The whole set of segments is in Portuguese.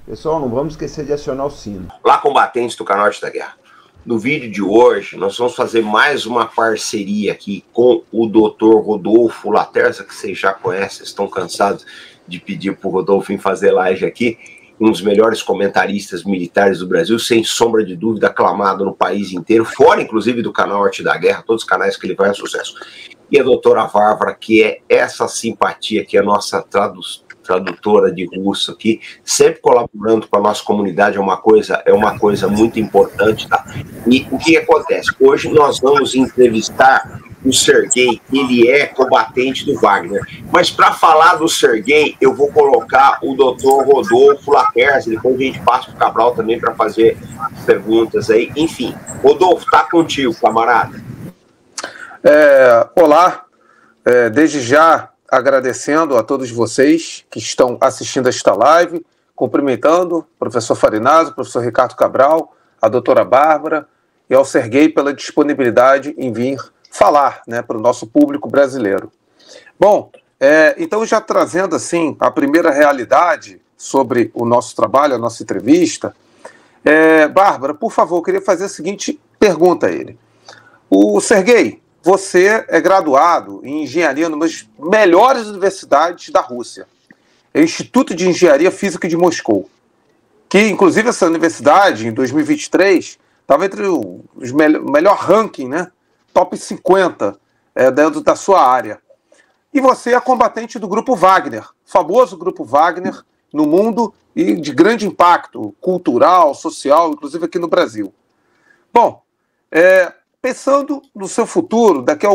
Pessoal, não vamos esquecer de acionar o sino. Olá, combatentes do Canote da Guerra. No vídeo de hoje, nós vamos fazer mais uma parceria aqui com o Dr. Rodolfo Laterza, que vocês já conhecem, estão cansados de pedir para o Rodolfo vir fazer live aqui, um dos melhores comentaristas militares do Brasil, sem sombra de dúvida, aclamado no país inteiro, fora inclusive do canal Arte da Guerra, todos os canais que ele vai a sucesso. E a doutora Bárbara, que é essa simpatia, que é a nossa tradutora de russo aqui, sempre colaborando com a nossa comunidade, é uma coisa muito importante, tá? E o que acontece? Hoje nós vamos entrevistar o Serguei, ele é combatente do Wagner, mas para falar do Serguei, eu vou colocar o Dr. Rodolfo Laterza, depois a gente passa para o Cabral também para fazer perguntas aí, enfim. Rodolfo, tá contigo, camarada. Olá, desde já agradecendo a todos vocês que estão assistindo esta live, cumprimentando o professor Farinazzo, o professor Ricardo Cabral, a doutora Bárbara e ao Serguei pela disponibilidade em vir falar, né, para o nosso público brasileiro. Bom, então já trazendo assim a primeira realidade sobre o nosso trabalho, a nossa entrevista, Bárbara, por favor, eu queria fazer a seguinte pergunta a ele. O Serguei, você é graduado em engenharia numa das melhores universidades da Rússia, é o Instituto de Engenharia Física de Moscou, que inclusive essa universidade, em 2023, estava entre os melhor ranking, né? Top 50 dentro da sua área. E você é combatente do Grupo Wagner, famoso Grupo Wagner no mundo e de grande impacto cultural, social, inclusive aqui no Brasil. Bom, pensando no seu futuro, daqui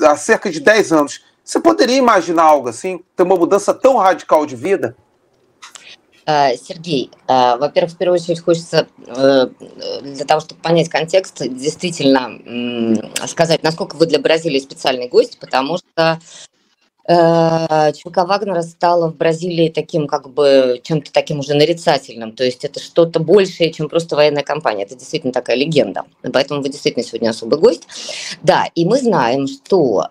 a cerca de 10 anos, você poderia imaginar algo assim, ter uma mudança tão radical de vida? Сергей, во-первых, в первую очередь хочется для того, чтобы понять контекст, действительно сказать, насколько вы для Бразилии специальный гость, потому что ЧВК Вагнера стала в Бразилии таким, как бы, чем-то таким уже нарицательным. То есть это что-то большее, чем просто военная кампания. Это действительно такая легенда. Поэтому вы действительно сегодня особый гость. Да, и мы знаем, что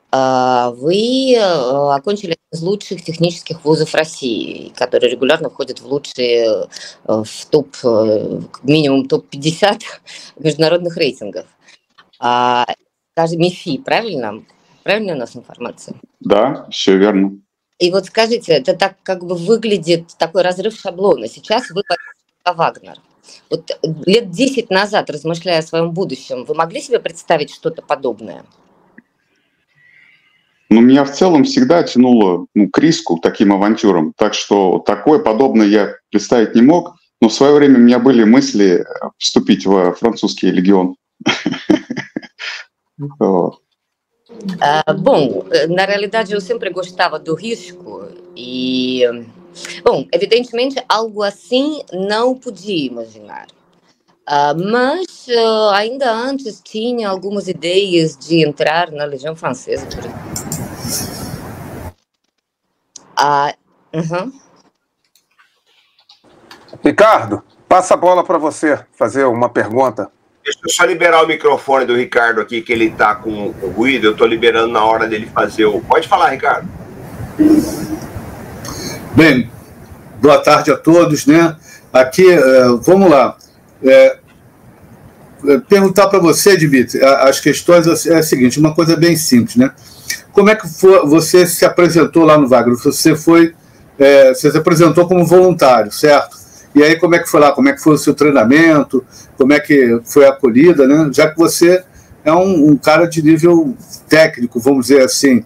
вы окончили один из лучших технических вузов России, которые регулярно входят в лучшие, в топ, минимум топ-50 международных рейтингов. Даже МИФИ, правильно? Правильная у нас информация? Да, все верно. И вот скажите, это так как бы выглядит, такой разрыв шаблона. Сейчас вы Вагнер. Вот лет 10 назад, размышляя о своем будущем, вы могли себе представить что-то подобное? Ну, меня в целом всегда тянуло к риску, к таким авантюрам. Так что такое подобное я представить не мог. Но в свое время у меня были мысли вступить во французский легион. Bom, na realidade eu sempre gostava do risco e, bom, evidentemente algo assim não podia imaginar, mas ainda antes tinha algumas ideias de entrar na Legião Francesa, por exemplo. Ricardo, passa a bola para você fazer uma pergunta. Deixa eu só liberar o microfone do Ricardo aqui, que ele está com ruído. Eu estou liberando na hora dele fazer o... Pode falar, Ricardo. Bem, boa tarde a todos, né? Aqui, vamos lá. Perguntar para você, Dmitry, as questões é a seguinte, uma coisa bem simples, né? Como é que você se apresentou lá no Wagner? Você se apresentou como voluntário, certo? E aí, como é que foi lá? Como é que foi o seu treinamento? Como é que foi a acolhida, né? Já que você é um cara de nível técnico, vamos dizer assim.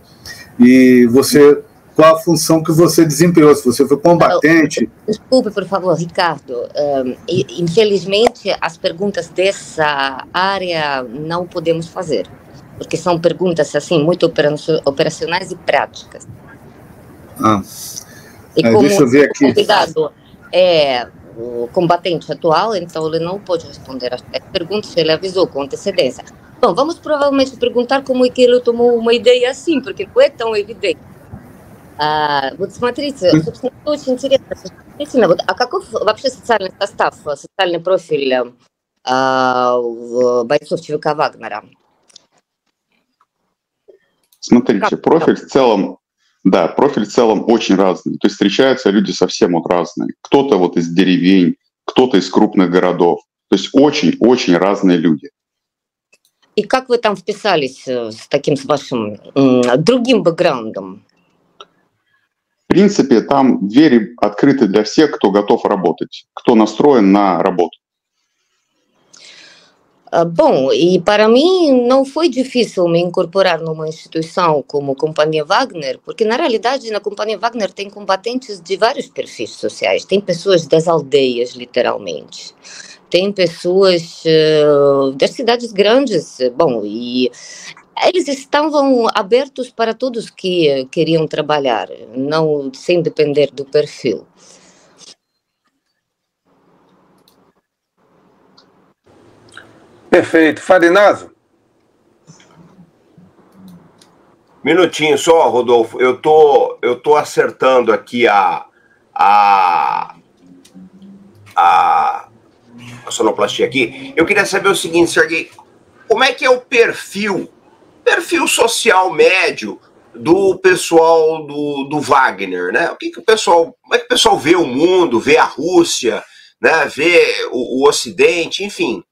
E você, qual a função que você desempenhou? Se você foi combatente... Desculpe, por favor, Ricardo. Infelizmente, as perguntas dessa área não podemos fazer. Porque são perguntas, assim, muito operacionais e práticas. E como deixa eu ver aqui. O convidado o combatente atual, então ele não pode responder às perguntas, ele avisou com antecedência. Bom, vamos provavelmente perguntar como é que ele tomou uma ideia assim, porque não é tão evidente. Вот смотрите, собственно, это очень интересно. Действительно, вот, а каков вообще социальный состав, социальный профиль бойцов ЧВК Вагнера? Смотрите, профиль в целом Да, профиль в целом очень разный. То есть встречаются люди совсем вот разные. Кто-то вот из деревень, кто-то из крупных городов. То есть очень-очень разные люди. И как вы там вписались с таким, с вашим другим бэкграундом? В принципе, там двери открыты для всех, кто готов работать, кто настроен на работу. Bom, e para mim não foi difícil me incorporar numa instituição como a Companhia Wagner, porque na realidade na Companhia Wagner tem combatentes de vários perfis sociais, tem pessoas das aldeias, literalmente, tem pessoas das cidades grandes, bom, e eles estavam abertos para todos que queriam trabalhar, não sem depender do perfil. Perfeito. Farinazo? Minutinho só, Rodolfo. Eu tô acertando aqui a sonoplastia aqui. Eu queria saber o seguinte, Serguei, como é que é o perfil social médio do pessoal do Wagner, né? Como é que o pessoal vê o mundo, vê a Rússia, né? Vê o Ocidente, enfim.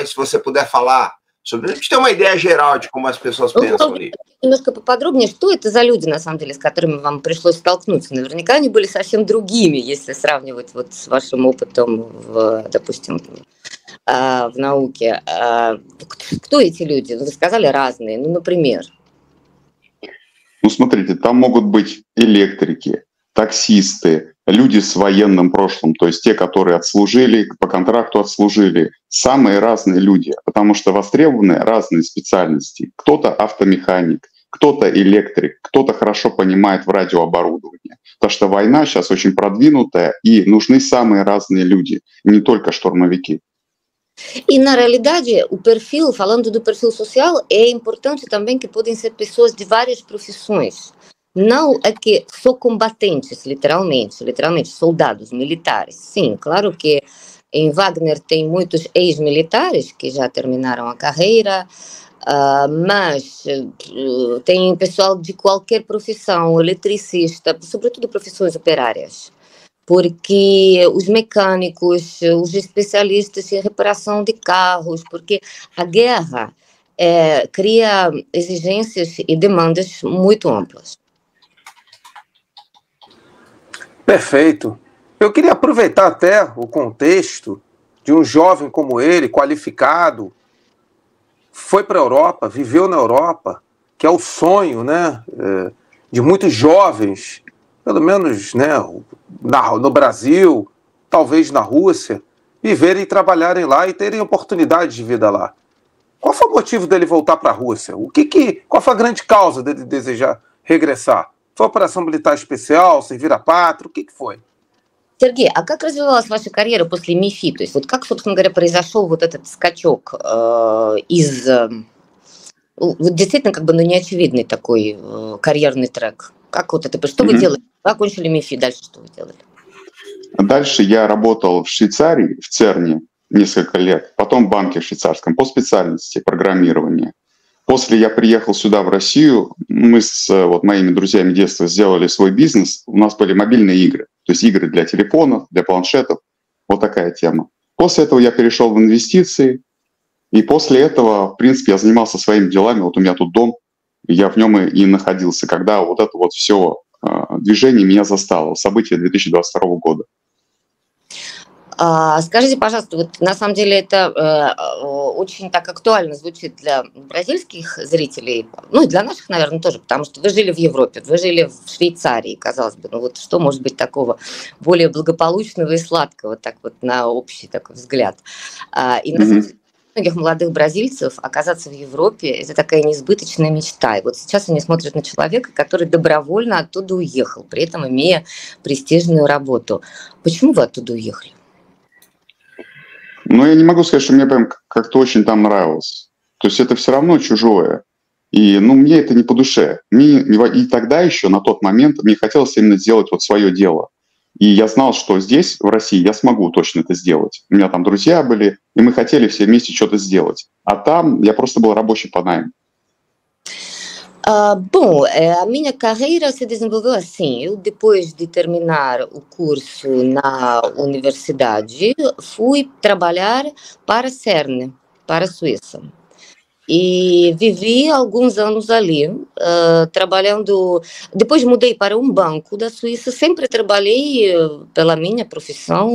Se você puder falar sobre... A gente tem uma ideia geral de como as pessoas pensam ali. Немножко поподробнее, что это за люди, на самом деле, с которыми вам пришлось столкнуться? Наверняка они были совсем другими, если сравнивать вот с вашим опытом, допустим, в науке. Кто эти люди? Вы сказали разные, ну, например. Ну, смотрите, там могут быть электрики, таксисты, люди с военным прошлым, то есть те, которые отслужили, по контракту отслужили, самые разные люди, потому что востребованы разные специальности. Кто-то автомеханик, кто-то электрик, кто-то хорошо понимает в радиооборудовании. Потому что война сейчас очень продвинутая, и нужны самые разные люди, не только штурмовики. E, na realidade, o perfil, falando do perfil social, é importante também que podem ser pessoas de várias profissões. Não é que só combatentes, literalmente, soldados, militares. Sim, claro que em Wagner tem muitos ex-militares que já terminaram a carreira, mas tem pessoal de qualquer profissão, eletricista, sobretudo profissões operárias. Porque os mecânicos, os especialistas em reparação de carros, porque a guerra cria exigências e demandas muito amplas. Perfeito. Eu queria aproveitar até o contexto de um jovem como ele, qualificado, foi para a Europa, viveu na Europa, que é o sonho, né, de muitos jovens, pelo menos, né, no Brasil, talvez na Rússia, viverem e trabalharem lá e terem oportunidade de vida lá. Qual foi o motivo dele voltar para a Rússia? Qual foi a grande causa dele desejar regressar? Foi операция милитар специал, servir a pátria, o que foi? Сергей, а как развивалась ваша карьера после МИФИ? То есть вот как, собственно говоря, произошел вот этот скачок из... Вот действительно как бы неочевидный такой карьерный трек. Как вот это? Что вы делали? Вы окончили МИФИ, дальше что вы делали? Дальше я работал в Швейцарии, в ЦЕРНе несколько лет, потом в банке швейцарском по специальности программирования. После я приехал сюда, в Россию, мы с моими друзьями детства сделали свой бизнес, у нас были мобильные игры, то есть игры для телефонов, для планшетов, вот такая тема. После этого я перешел в инвестиции, и после этого, в принципе, я занимался своими делами, вот у меня тут дом, я в нем и находился, когда вот это вот все движение меня застало, события 2022 года. Скажите, пожалуйста, вот на самом деле это очень так актуально звучит для бразильских зрителей, ну и для наших, наверное, тоже, потому что вы жили в Европе, вы жили в Швейцарии, казалось бы, ну вот что может быть такого более благополучного и сладкого, так вот на общий такой взгляд. И на самом деле многих молодых бразильцев оказаться в Европе – это такая несбыточная мечта. И вот сейчас они смотрят на человека, который добровольно оттуда уехал, при этом имея престижную работу. Почему вы оттуда уехали? Ну, я не могу сказать, что мне прям как-то очень там нравилось. То есть это все равно чужое. И, мне это не по душе. И тогда еще, на тот момент, мне хотелось именно сделать вот свое дело. И я знал, что здесь, в России, я смогу точно это сделать. У меня там друзья были, и мы хотели все вместе что-то сделать. А там я просто был рабочий по найму. Bom, a minha carreira se desenvolveu assim. Eu, depois de terminar o curso na universidade, fui trabalhar para a CERN, para a Suíça. E vivi alguns anos ali, trabalhando. Depois mudei para um banco da Suíça. Sempre trabalhei pela minha profissão,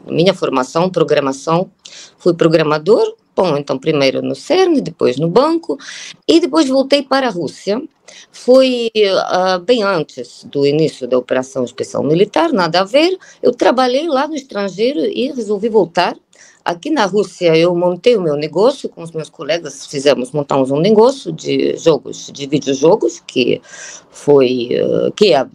minha formação, programação. Fui programador. Bom, então primeiro no CERN, depois no banco, e depois voltei para a Rússia. Foi bem antes do início da Operação Especial Militar, nada a ver. Eu trabalhei lá no estrangeiro e resolvi voltar. Aqui na Rússia eu montei o meu negócio com os meus colegas, montamos um negócio de jogos, de videojogos, que é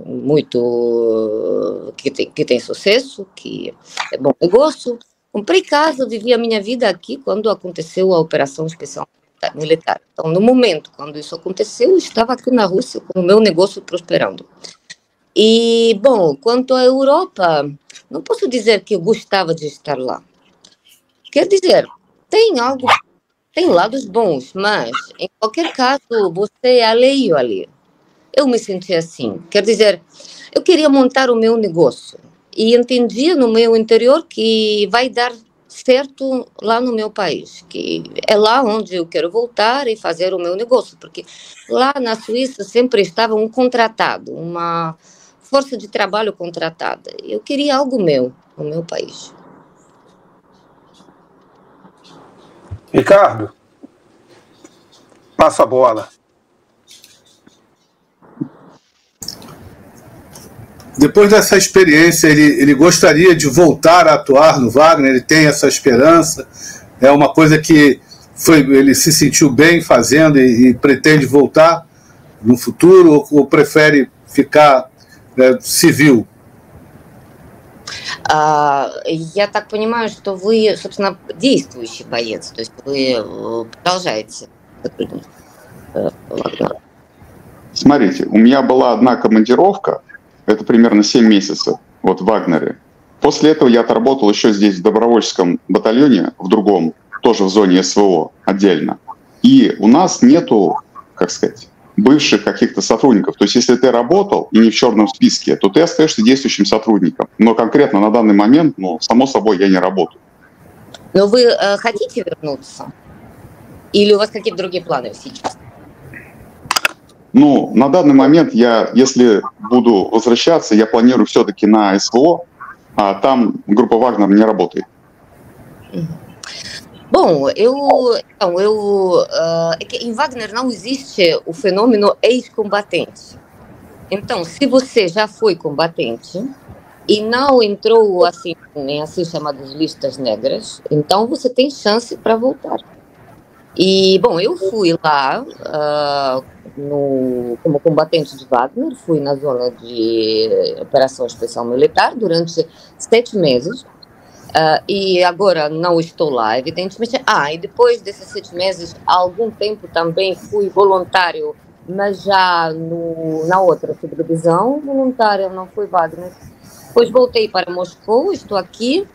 muito, que tem sucesso, que é bom negócio. Comprei casa, vivi a minha vida aqui quando aconteceu a Operação Especial Militar. Então, no momento quando isso aconteceu, eu estava aqui na Rússia com o meu negócio prosperando. E, bom, quanto à Europa, não posso dizer que eu gostava de estar lá. Quer dizer, tem lados bons, mas, em qualquer caso, você é alheio ali. Eu me senti assim. Quer dizer, eu queria montar o meu negócio e entendia no meu interior que vai dar certo lá no meu país, que é lá onde eu quero voltar e fazer o meu negócio, porque lá na Suíça sempre estava um contratado, uma força de trabalho contratada. Eu queria algo meu, no meu país. Ricardo, passa a bola. Depois dessa experiência, ele gostaria de voltar a atuar no Wagner, ele tem essa esperança, é uma coisa que ele se sentiu bem fazendo e pretende voltar no futuro, ou prefere ficar civil? Я так понимаю, что вы, собственно, действующий боец, то есть вы продолжаете. Смотрите, у меня была одна командировка, это примерно 7 месяцев, вот в Вагнере. После этого я отработал еще здесь в добровольческом батальоне, в другом, тоже в зоне СВО отдельно. И у нас нету, как сказать, бывших каких-то сотрудников. То есть если ты работал и не в черном списке, то ты остаешься действующим сотрудником. Но конкретно на данный момент, само собой, я не работаю. Но вы хотите вернуться? Или у вас какие-то другие планы сейчас? На данный момент если буду возвращаться, я планирую все-таки на СВО, а там группа Вагнер не работает. Bom, é que em Wagner não existe o fenômeno ex-combatente. Então, se você já foi combatente e não entrou assim em assim chamadas listas negras, então você tem chance para voltar. E, bom, eu fui lá como combatente de Wagner, fui na zona de Operação Especial Militar durante 7 meses. E agora não estou lá, evidentemente. E depois desses 7 meses, há algum tempo também fui voluntário, mas já na outra subdivisão, voluntária, não foi Wagner. Depois voltei para Moscou, estou aqui,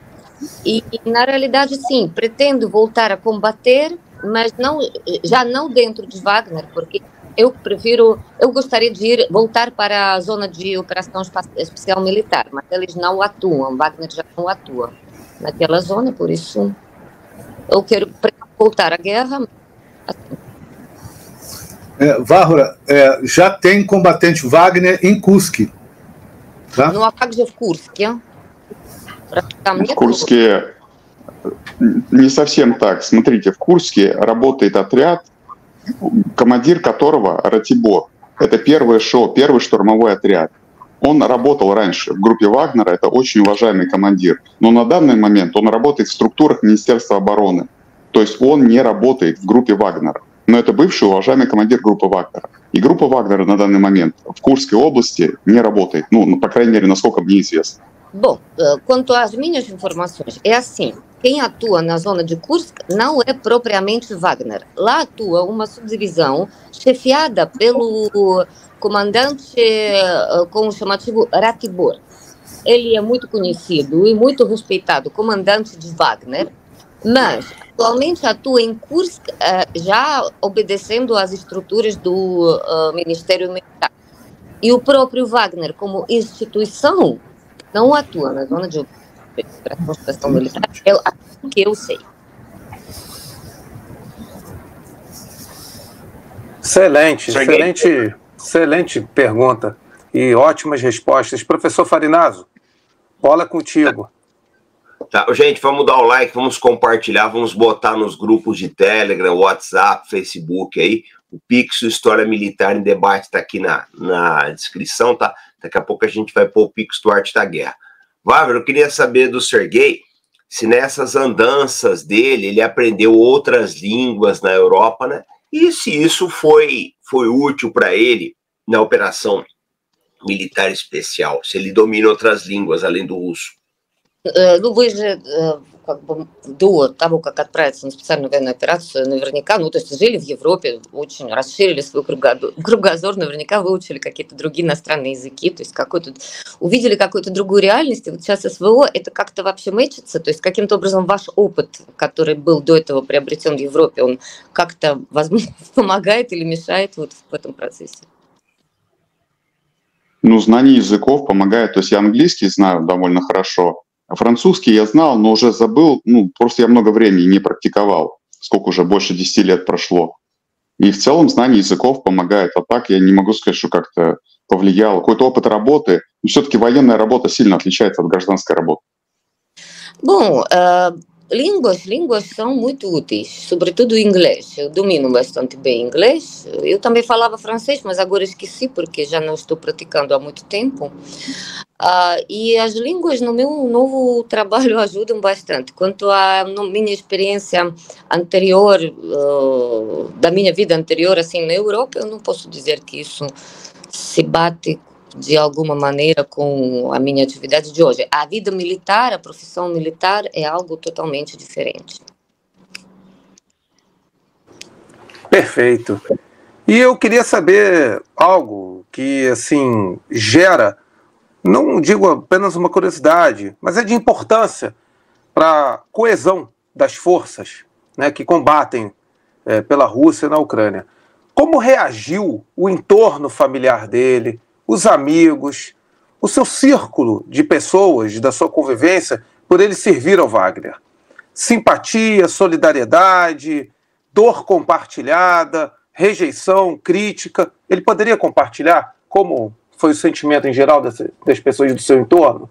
e na realidade, sim, pretendo voltar a combater, mas já não dentro de Wagner, porque eu gostaria de voltar para a zona de Operação Especial Militar, mas eles não atuam, Wagner já não atua naquela zona, por isso eu quero voltar à guerra. Várvara, já tem combatente Wagner em Kursk. Да? Ну, а как же в Курске? В Курске не совсем так. Смотрите, в Курске работает отряд, командир которого Ратибор. Это первый штурмовой отряд. Он работал раньше в группе Вагнера, это очень уважаемый командир. Но на данный момент он работает в структурах Министерства обороны. То есть он не работает в группе Вагнера. Но это бывший уважаемый командир группы Вагнера. И группа Вагнера на данный момент в Курской области не работает. По крайней мере, насколько мне известно. Bom, quanto às minhas informações, é assim, quem atua na zona de Kursk não é propriamente Wagner. Lá atua uma subdivisão chefiada pelo comandante com o chamativo Ratibor. Ele é muito conhecido e muito respeitado comandante de Wagner, mas atualmente atua em Kursk, já obedecendo às estruturas do Ministério Militar. E o próprio Wagner, como instituição, não atua na zona de operação militar, aquilo que eu sei. Excelente pergunta e ótimas respostas. Professor Farinaso, bola contigo. Tá, gente, vamos dar o like, vamos compartilhar, vamos botar nos grupos de Telegram, WhatsApp, Facebook aí. O Pix História Militar em Debate está aqui na descrição, tá? Daqui a pouco a gente vai pôr o Pix do Arte da Guerra. Wagner, eu queria saber do Serguei se nessas andanças dele ele aprendeu outras línguas na Europa, né? E se isso foi útil para ele na operação militar especial, se ele domina outras línguas além do русско. Ну, вы же до того, как отправиться на специальную военную операцию, наверняка, ну, то есть жили в Европе, очень расширили свой кругозор, наверняка выучили какие-то другие иностранные языки, то есть увидели какую-то другую реальность, и вот сейчас СВО, это как-то вообще мэчится, то есть каким-то образом ваш опыт, который был до этого приобретен в Европе, он как-то, возможно, помогает или мешает вот в этом процессе? Ну, знание языков помогает, то есть я английский знаю довольно хорошо, а французский я знал, но уже забыл, ну, просто я много времени не практиковал, сколько уже, больше 10 лет прошло. И в целом знание языков помогает, а так я не могу сказать, что как-то повлияло. Какой-то опыт работы, но все-таки военная работа sильно отличается от гражданской работы. Bom, línguas são muito úteis, sobretudo o inglês. Eu domino bastante bem inglês. Eu também falava francês, mas agora esqueci porque já não estou praticando há muito tempo. E as línguas no meu novo trabalho ajudam bastante. Quanto à minha experiência anterior, da minha vida anterior, assim, na Europa, eu não posso dizer que isso se bate de alguma maneira com a minha atividade de hoje. A vida militar, a profissão militar é algo totalmente diferente. Perfeito. E eu queria saber algo que, assim, gera, não digo apenas uma curiosidade, mas é de importância para a coesão das forças, né, que combatem pela Rússia na Ucrânia. Como reagiu o entorno familiar dele, os amigos, o seu círculo de pessoas, da sua convivência, por ele servir ao Wagner? Simpatia, solidariedade, dor compartilhada, rejeição, crítica. Ele poderia compartilhar como foi o sentimento em geral das pessoas do seu entorno?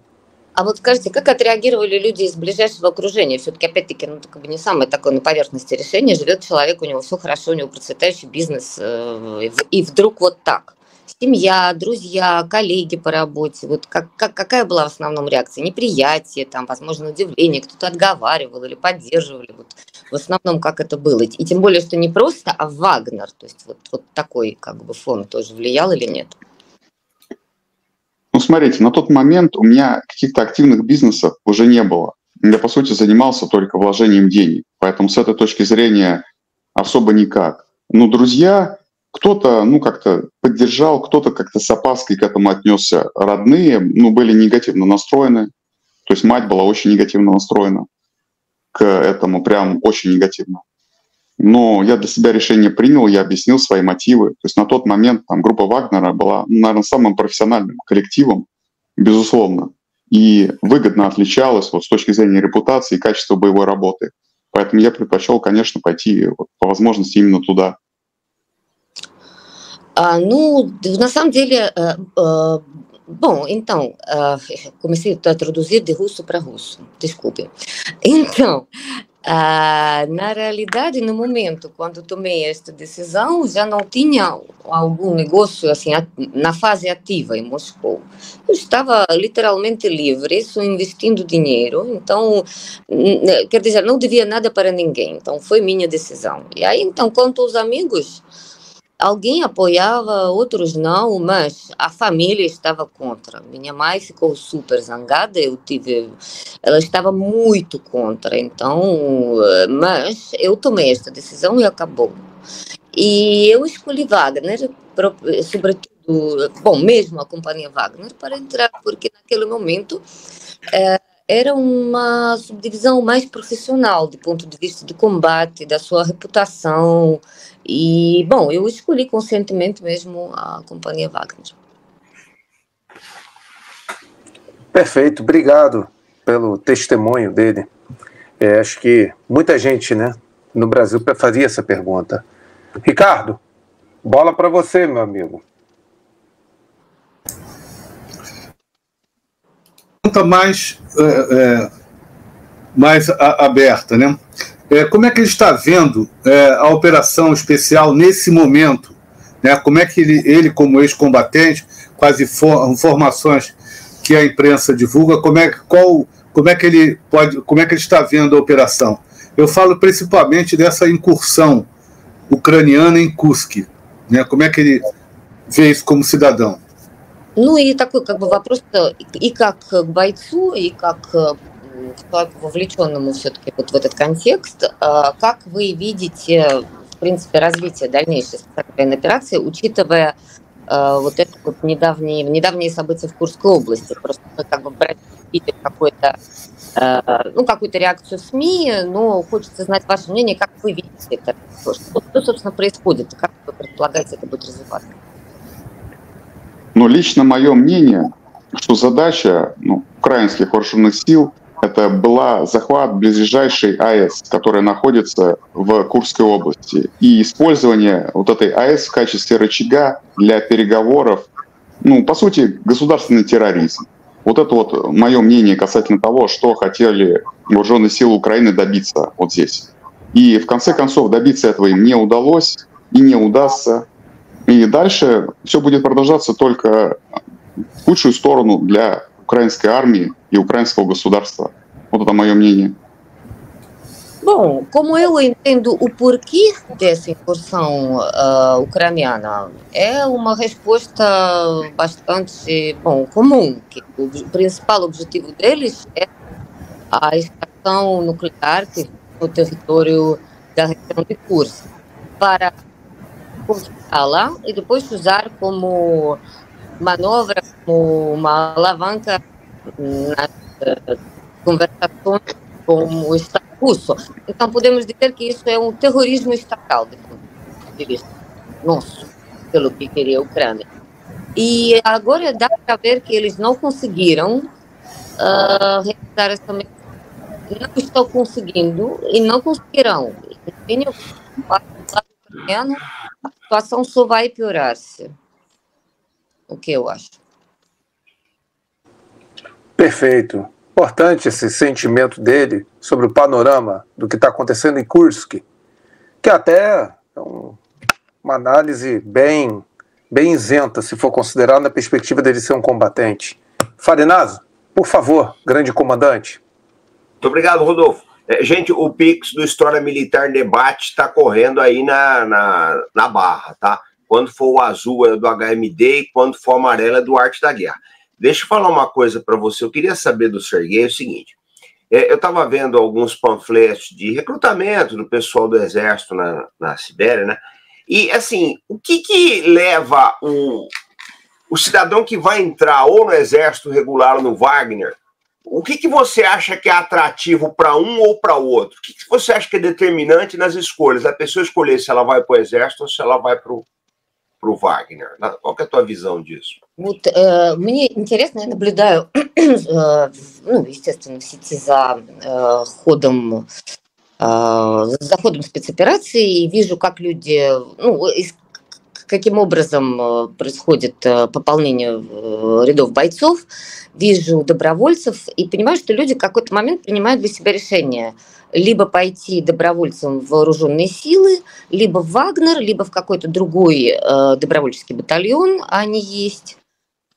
А вот скажите, как отреагировали люди из ближайшего окружения? Все-таки, опять-таки, ну, как бы не самое такое на поверхности решение. Живет человек, у него все хорошо, у него процветающий бизнес, и вдруг вот так. Семья, друзья, коллеги по работе. Вот какая была в основном реакция? Неприятие, там, возможно, удивление, кто-то отговаривал или поддерживали. Вот, в основном, как это было? И тем более, что не просто, а Вагнер. То есть вот такой как бы фон тоже влиял или нет? Ну, смотрите, на тот момент у меня каких-то активных бизнесов уже не было. Я, по сути, занимался только вложением денег. Поэтому с этой точки зрения особо никак. Но друзья, кто-то, ну, как-то поддержал, кто-то как-то с опаской к этому отнесся. Родные, ну, были негативно настроены. То есть мать была очень негативно настроена к этому, прям очень негативно. Но я для себя решение принял, я объяснил свои мотивы. То есть на тот момент там группа Вагнера была, наверное, самым профессиональным коллективом, безусловно, и выгодно отличалась вот с точки зрения репутации и качества боевой работы. Поэтому я предпочел, конечно, пойти вот, по возможности именно туда. Ну, на самом деле, bom, então, comecei a traduzir de russo para russo, desculpe. Então, na realidade, no momento, quando tomei esta decisão, já não tinha algum negócio assim na fase ativa em Moscou. Eu estava literalmente livre, só investindo dinheiro, então, quer dizer, não devia nada para ninguém, então foi minha decisão. E aí, então, quanto aos amigos, alguém apoiava, outros não, mas a família estava contra. Minha mãe ficou super zangada, ela estava muito contra, então, mas eu tomei esta decisão e acabou. E eu escolhi Wagner, sobretudo, bom, mesmo a companhia Wagner, para entrar, porque naquele momento era uma subdivisão mais profissional, do ponto de vista do combate, da sua reputação. E, bom, eu escolhi conscientemente mesmo a Companhia Wagner. Perfeito, obrigado pelo testemunho dele. Acho que muita gente, né, no Brasil faria essa pergunta. Ricardo, bola para você, meu amigo. Pergunta mais aberta, né? Como é que ele está vendo a operação especial nesse momento? Né? Como é que ele como ex-combatente, com as informações que a imprensa divulga, como é que ele está vendo a operação? Eu falo principalmente dessa incursão ucraniana em Kursk, né? Como é que ele vê isso como cidadão? Ну и такой как бы вопрос и как к бойцу, и как к человеку, вовлеченному все-таки вот в этот контекст. Как вы видите, в принципе, развитие дальнейшей военной операции, учитывая вот это вот недавние события в Курской области? Просто мы как бы видим какую-то реакцию в СМИ, но хочется знать ваше мнение, как вы видите это, что собственно, происходит, как вы предполагаете, это будет развиваться? Но лично мое мнение, что задача украинских вооруженных сил это была захват близлежащей АЭС, которая находится в Курской области, и использование вот этой АЭС в качестве рычага для переговоров, по сути, государственный терроризм. Вот это вот мое мнение касательно того, что хотели вооруженные силы Украины добиться вот здесь. И в конце концов добиться этого им не удалось и не удастся. И дальше все будет продолжаться только в худшую stорону для украинской армии e украинского государства. Вот это мое мнение. Bom, como eu entendo o porquê dessa incursão ucraniana, é uma resposta bastante comum, que o principal objetivo deles é a extração nuclear no território da região de Kursk, para conquistá-la e depois usar como manobra, como uma alavanca nas conversações com o Estado russo. Então podemos dizer que isso é um terrorismo estatal, do ponto de vista nosso, pelo que queria a Ucrânia. E agora dá para ver que eles não conseguiram realizar essa missão. Não estão conseguindo e não conseguirão. A situação só vai piorar-se. O que eu acho. Perfeito. Importante esse sentimento dele sobre o panorama do que está acontecendo em Kursk, que até é uma análise bem isenta, se for considerar na perspectiva dele ser um combatente. Farinazo, por favor, grande comandante. Muito obrigado, Rodolfo. Gente, o Pix do História Militar Debate está correndo aí na barra, tá? Quando for o azul é do HMD e quando for o amarelo é do Arte da Guerra. Deixa eu falar uma coisa para você. Eu queria saber do Serguei o seguinte. Eu estava vendo alguns panfletos de recrutamento do pessoal do Exército na Sibéria, né? E, assim, o que leva o cidadão que vai entrar ou no Exército regular ou no Wagner, o que você acha que é atrativo para um ou para o outro? O que você acha que é determinante nas escolhas? A pessoa escolher se ela vai para o Exército ou se ela vai para o Wagner. Qual que é a tua visão диsso? Вот, мне интересно, я наблюдаю, естественно, в сети за ходом спецоперации и вижу, как люди, каким образом происходит пополнение рядов бойцов, вижу добровольцев и понимаю, что люди в какой-то момент принимают для себя решение либо пойти добровольцем в вооруженные силы, либо в Вагнер, либо в какой-то другой добровольческий батальон, они есть.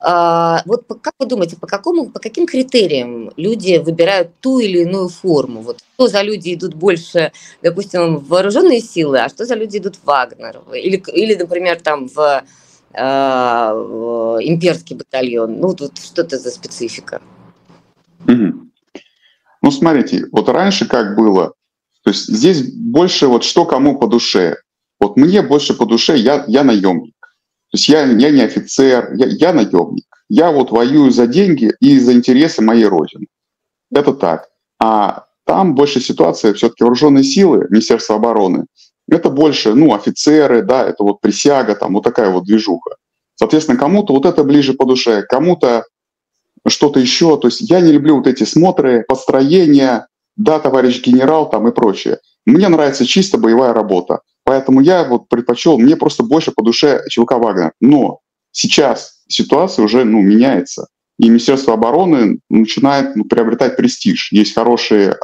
Вот как вы думаете, по каким критериям люди выбирают ту или иную форму? Вот что за люди идут больше, допустим, в вооруженные силы, а что за люди идут в Вагнер? Или например, там в имперский батальон? Тут что-то за специфика. Смотрите, вот раньше как было, то есть здесь больше вот что кому по душе. Вот мне больше по душе, я наемник. То есть я не офицер, я наемник. Я вот воюю за деньги и за интересы моей родины. Это так. А там больше ситуация, все-таки вооруженные силы, Министерство обороны, это больше, ну, офицеры, да, это вот присяга, там вот такая вот движуха. Соответственно, кому-то вот это ближе по душе, кому-то что-то еще. То есть я не люблю вот эти смотры, построения, да, товарищ генерал там и прочее. Мне нравится чисто боевая работа. Поэтому я вот предпочел, мне просто больше по душе ЧВК «Вагнер». Но сейчас ситуация уже, ну, меняется. И Министерство обороны начинает, ну, приобретать престиж. Есть хорошие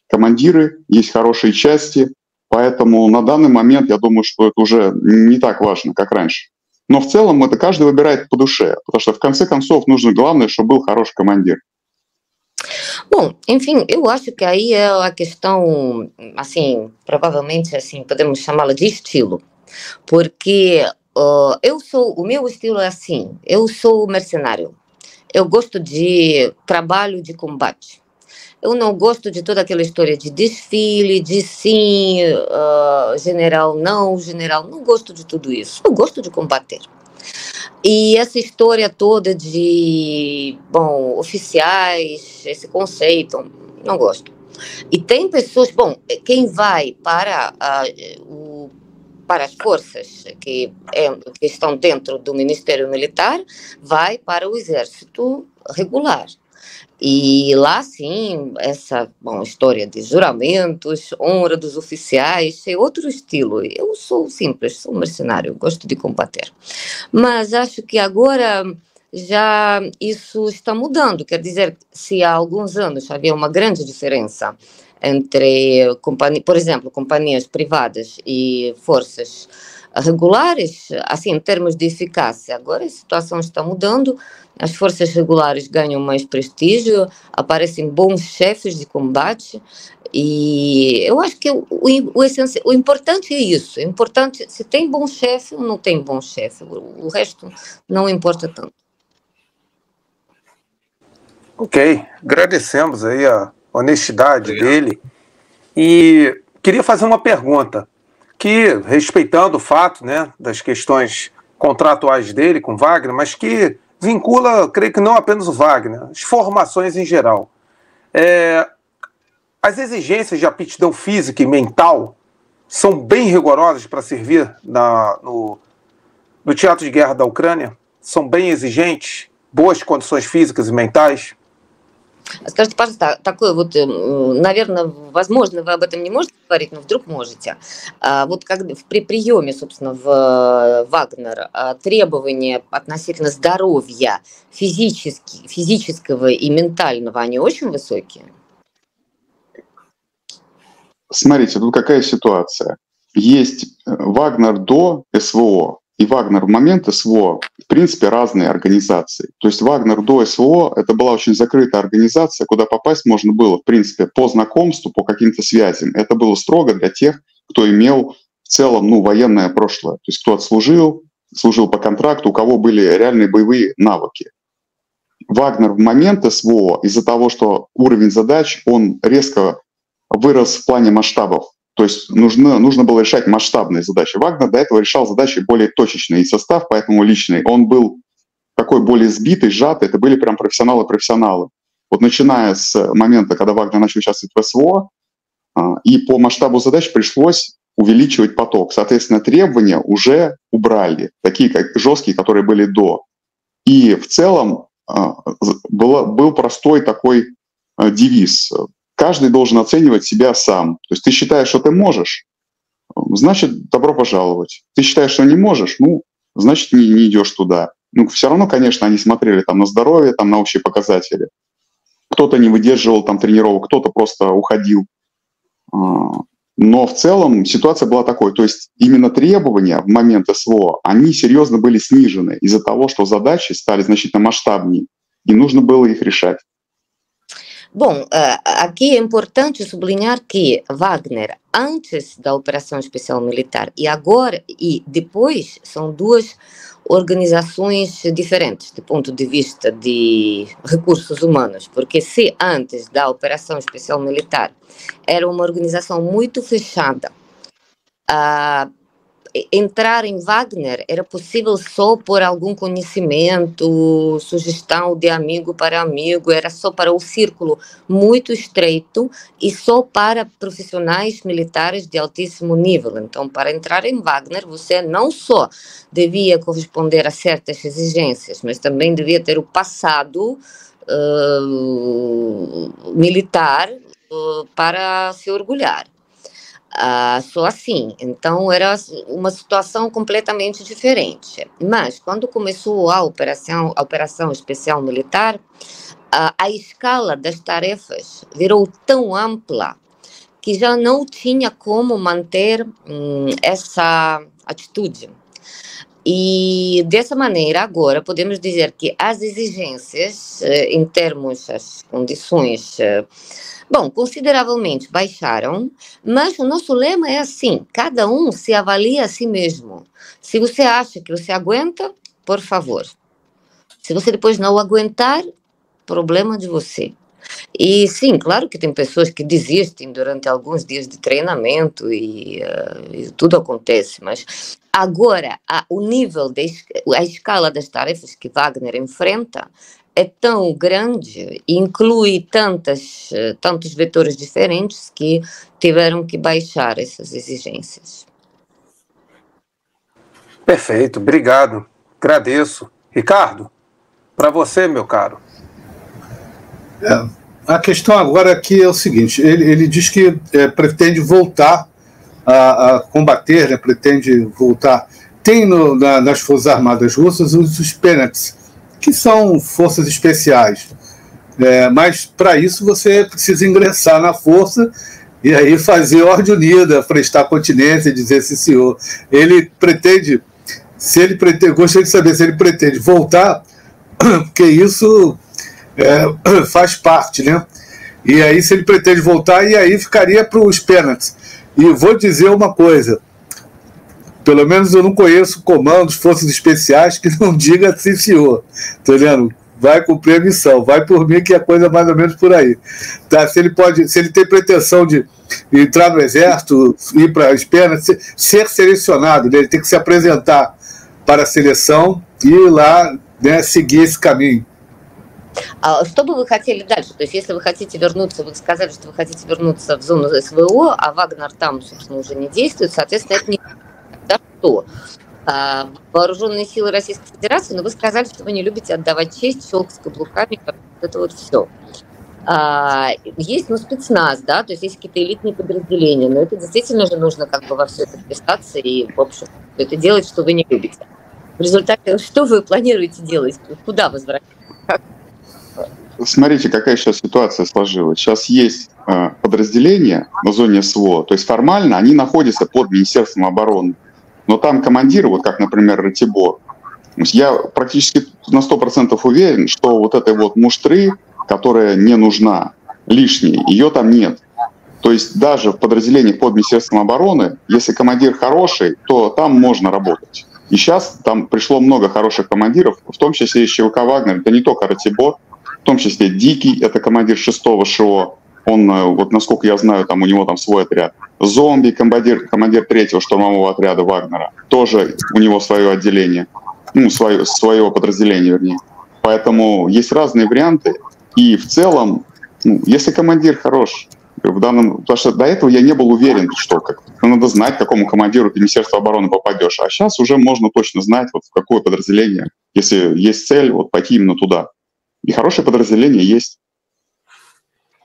командиры, есть хорошие части. Поэтому на данный момент я думаю, что это уже не так важно, как раньше. Но в целом это каждый vibirает по душе, потому что в конце концов нужно главное, чтобы был хороший командир. Bom, enfim, eu acho que aí é a questão, assim, provavelmente, assim, podemos chamá-la de estilo, porque o meu estilo é assim, eu sou mercenário, eu gosto de trabalho de combate, eu não gosto de toda aquela história de desfile, de sim, general não gosto de tudo isso, eu gosto de combater. E essa história toda de, bom, oficiais, esse conceito, não gosto. E tem pessoas, bom, quem vai para para as forças que estão dentro do Ministério Militar, vai para o Exército Regular. E lá, sim, essa história de juramentos, honra dos oficiais, é outro estilo. Eu sou simples, sou mercenário, gosto de combater. Mas acho que agora já isso está mudando. Quer dizer, se há alguns anos havia uma grande diferença entre, por exemplo, companhias privadas e forças regulares, assim, em termos de eficácia, agora a situação está mudando. As forças regulares ganham mais prestígio, aparecem bons chefes de combate, e eu acho que o importante é isso. É importante, se tem bom chefe ou não tem bom chefe, o resto não importa tanto. Ok, agradecemos aí a honestidade dele, e queria fazer uma pergunta, que, respeitando o fato, né, das questões contratuais dele com Wagner, mas que vincula, creio que não apenas o Wagner, as formações em geral. As exigências de aptidão física e mental são bem rigorosas para servir no teatro de guerra da Ucrânia? São bem exigentes? Boas condições физические и ментальные? Скажите, пожалуйста, такое вот, наверное, возможно, вы об этом не можете говорить, но вдруг можете. Вот при приеме, собственно, в Вагнер требования относительно здоровья физического и ментального, они очень высокие? Смотрите, тут какая ситуация. Есть Вагнер до СВО и Вагнер в момент СВО, в принципе, разные организации. То есть Вагнер до СВО — это была очень закрытая организация, куда попасть можно было, в принципе, по знакомству, по каким-то связям. Это было строго для тех, кто имел в целом, ну, военное прошлое. То есть кто отслужил, служил по контракту, у кого были реальные боевые навыки. Вагнер в момент СВО, из-за того, что уровень задач, он резко вырос в плане масштабов. То есть нужно было решать масштабные задачи. Вагнер до этого решал задачи более точечные, и состав поэтому личный. Он был такой более сбитый, сжатый, это были прям профессионалы. Вот начиная с момента, когда Вагнер начал участвовать в СВО, и по масштабу задач пришлось увеличивать поток. Соответственно, требования уже убрали, такие как жесткие, которые были до. И в целом был простой такой девиз. Каждый должен оценивать себя сам. То есть ты считаешь, что ты можешь, значит, добро пожаловать. Ты считаешь, что не можешь, ну, значит, не идешь туда. Ну, все равно, конечно, они смотрели там на здоровье, там на общие показатели. Кто-то не выдерживал там тренировок, кто-то просто уходил. Но в целом ситуация была такой. То есть именно требования в момент СВО, они серьезно были снижены из-за того, что задачи стали значительно масштабнее, и нужно было их решать. Bom, aqui é importante sublinhar que Wagner, antes da Operação Especial Militar e agora e depois, são duas organizações diferentes do ponto de vista de recursos humanos, porque se antes da Operação Especial Militar era uma organização muito fechada, entrar em Wagner era possível só por algum conhecimento, sugestão de amigo para amigo, era só para um círculo muito estreito e só para profissionais militares de altíssimo nível. Então, para entrar em Wagner, você não só devia corresponder a certas exigências, mas também devia ter o passado militar para se orgulhar. Só assim, então era uma situação completamente diferente. Mas quando começou a operação especial militar, a escala das tarefas virou tão ampla que já não tinha como manter essa atitude. E dessa maneira, agora podemos dizer que as exigências, em termos das condições, consideravelmente baixaram, mas o nosso lema é assim: cada um se avalia a si mesmo. Se você acha que você aguenta, por favor. Se você depois não aguentar, problema de você. E sim, claro que tem pessoas que desistem durante alguns dias de treinamento e tudo acontece, mas agora o nível, a escala das tarefas que Wagner enfrenta é tão grande e inclui tantos vetores diferentes que tiveram que baixar essas exigências. Perfeito, obrigado, agradeço. Ricardo, para você, meu caro. A questão agora aqui é o seguinte, ele diz que pretende voltar a combater, né, pretende voltar. Tem nas Forças Armadas Russas os Penats, que são forças especiais, mas para isso você precisa ingressar na força e aí fazer ordem unida, prestar continência e dizer sim, senhor. Ele pretende, gostaria de saber se ele pretende voltar, porque isso faz parte, né? E aí se ele pretende voltar, e aí ficaria para os Penats. E vou dizer uma coisa, pelo menos eu não conheço comandos, forças especiais que não diga assim, senhor. Tá vendo? Vai cumprir a missão, vai por mim, que é coisa mais ou menos por aí. Tá? Se ele tem pretensão de entrar no exército, ir para as penas, ser selecionado, né? Ele tem que se apresentar para a seleção e ir lá, né, seguir esse caminho. Что бы вы хотели дальше? То есть, если вы хотите вернуться, вы сказали, что вы хотите вернуться в зону СВО, а Вагнер там, собственно, уже не действует, соответственно, это не что? Вооруженные силы Российской Федерации, но вы сказали, что вы не любите отдавать честь, щелк с каблуками, вот это вот все. Есть, спецназ, да, то есть есть какие-то элитные подразделения, но это действительно же нужно как бы во все это вписаться и, в общем, это делать, что вы не любите. В результате, что вы планируете делать? Куда возвращаться? Смотрите, какая сейчас ситуация сложилась. Сейчас есть подразделения на зоне СВО, то есть формально они находятся под Министерством обороны. Но там командиры, вот как, например, Ратибор, я практически на 100% уверен, что вот этой вот муштры, которая не нужна, лишней, ее там нет. То есть даже в подразделениях под Министерством обороны, если командир хороший, то там можно работать. И сейчас там пришло много хороших командиров, в том числе и ЧВК «Вагнер». Это не только Ратибор, в том числе Дикий, это командир 6-го ШО. Он, вот насколько я знаю, там у него там свой отряд. Зомби, командир 3-го штурмового отряда Вагнера. Тоже у него свое отделение, свое подразделение, вернее. Поэтому есть разные варианты. И в целом, если командир хорош, потому что до этого я не был уверен, что надо знать, к какому командиру ты Министерства обороны попадешь. А сейчас уже можно точно знать, вот в какое подразделение, если есть цель, вот пойти именно туда. E хорошее подразделение есть.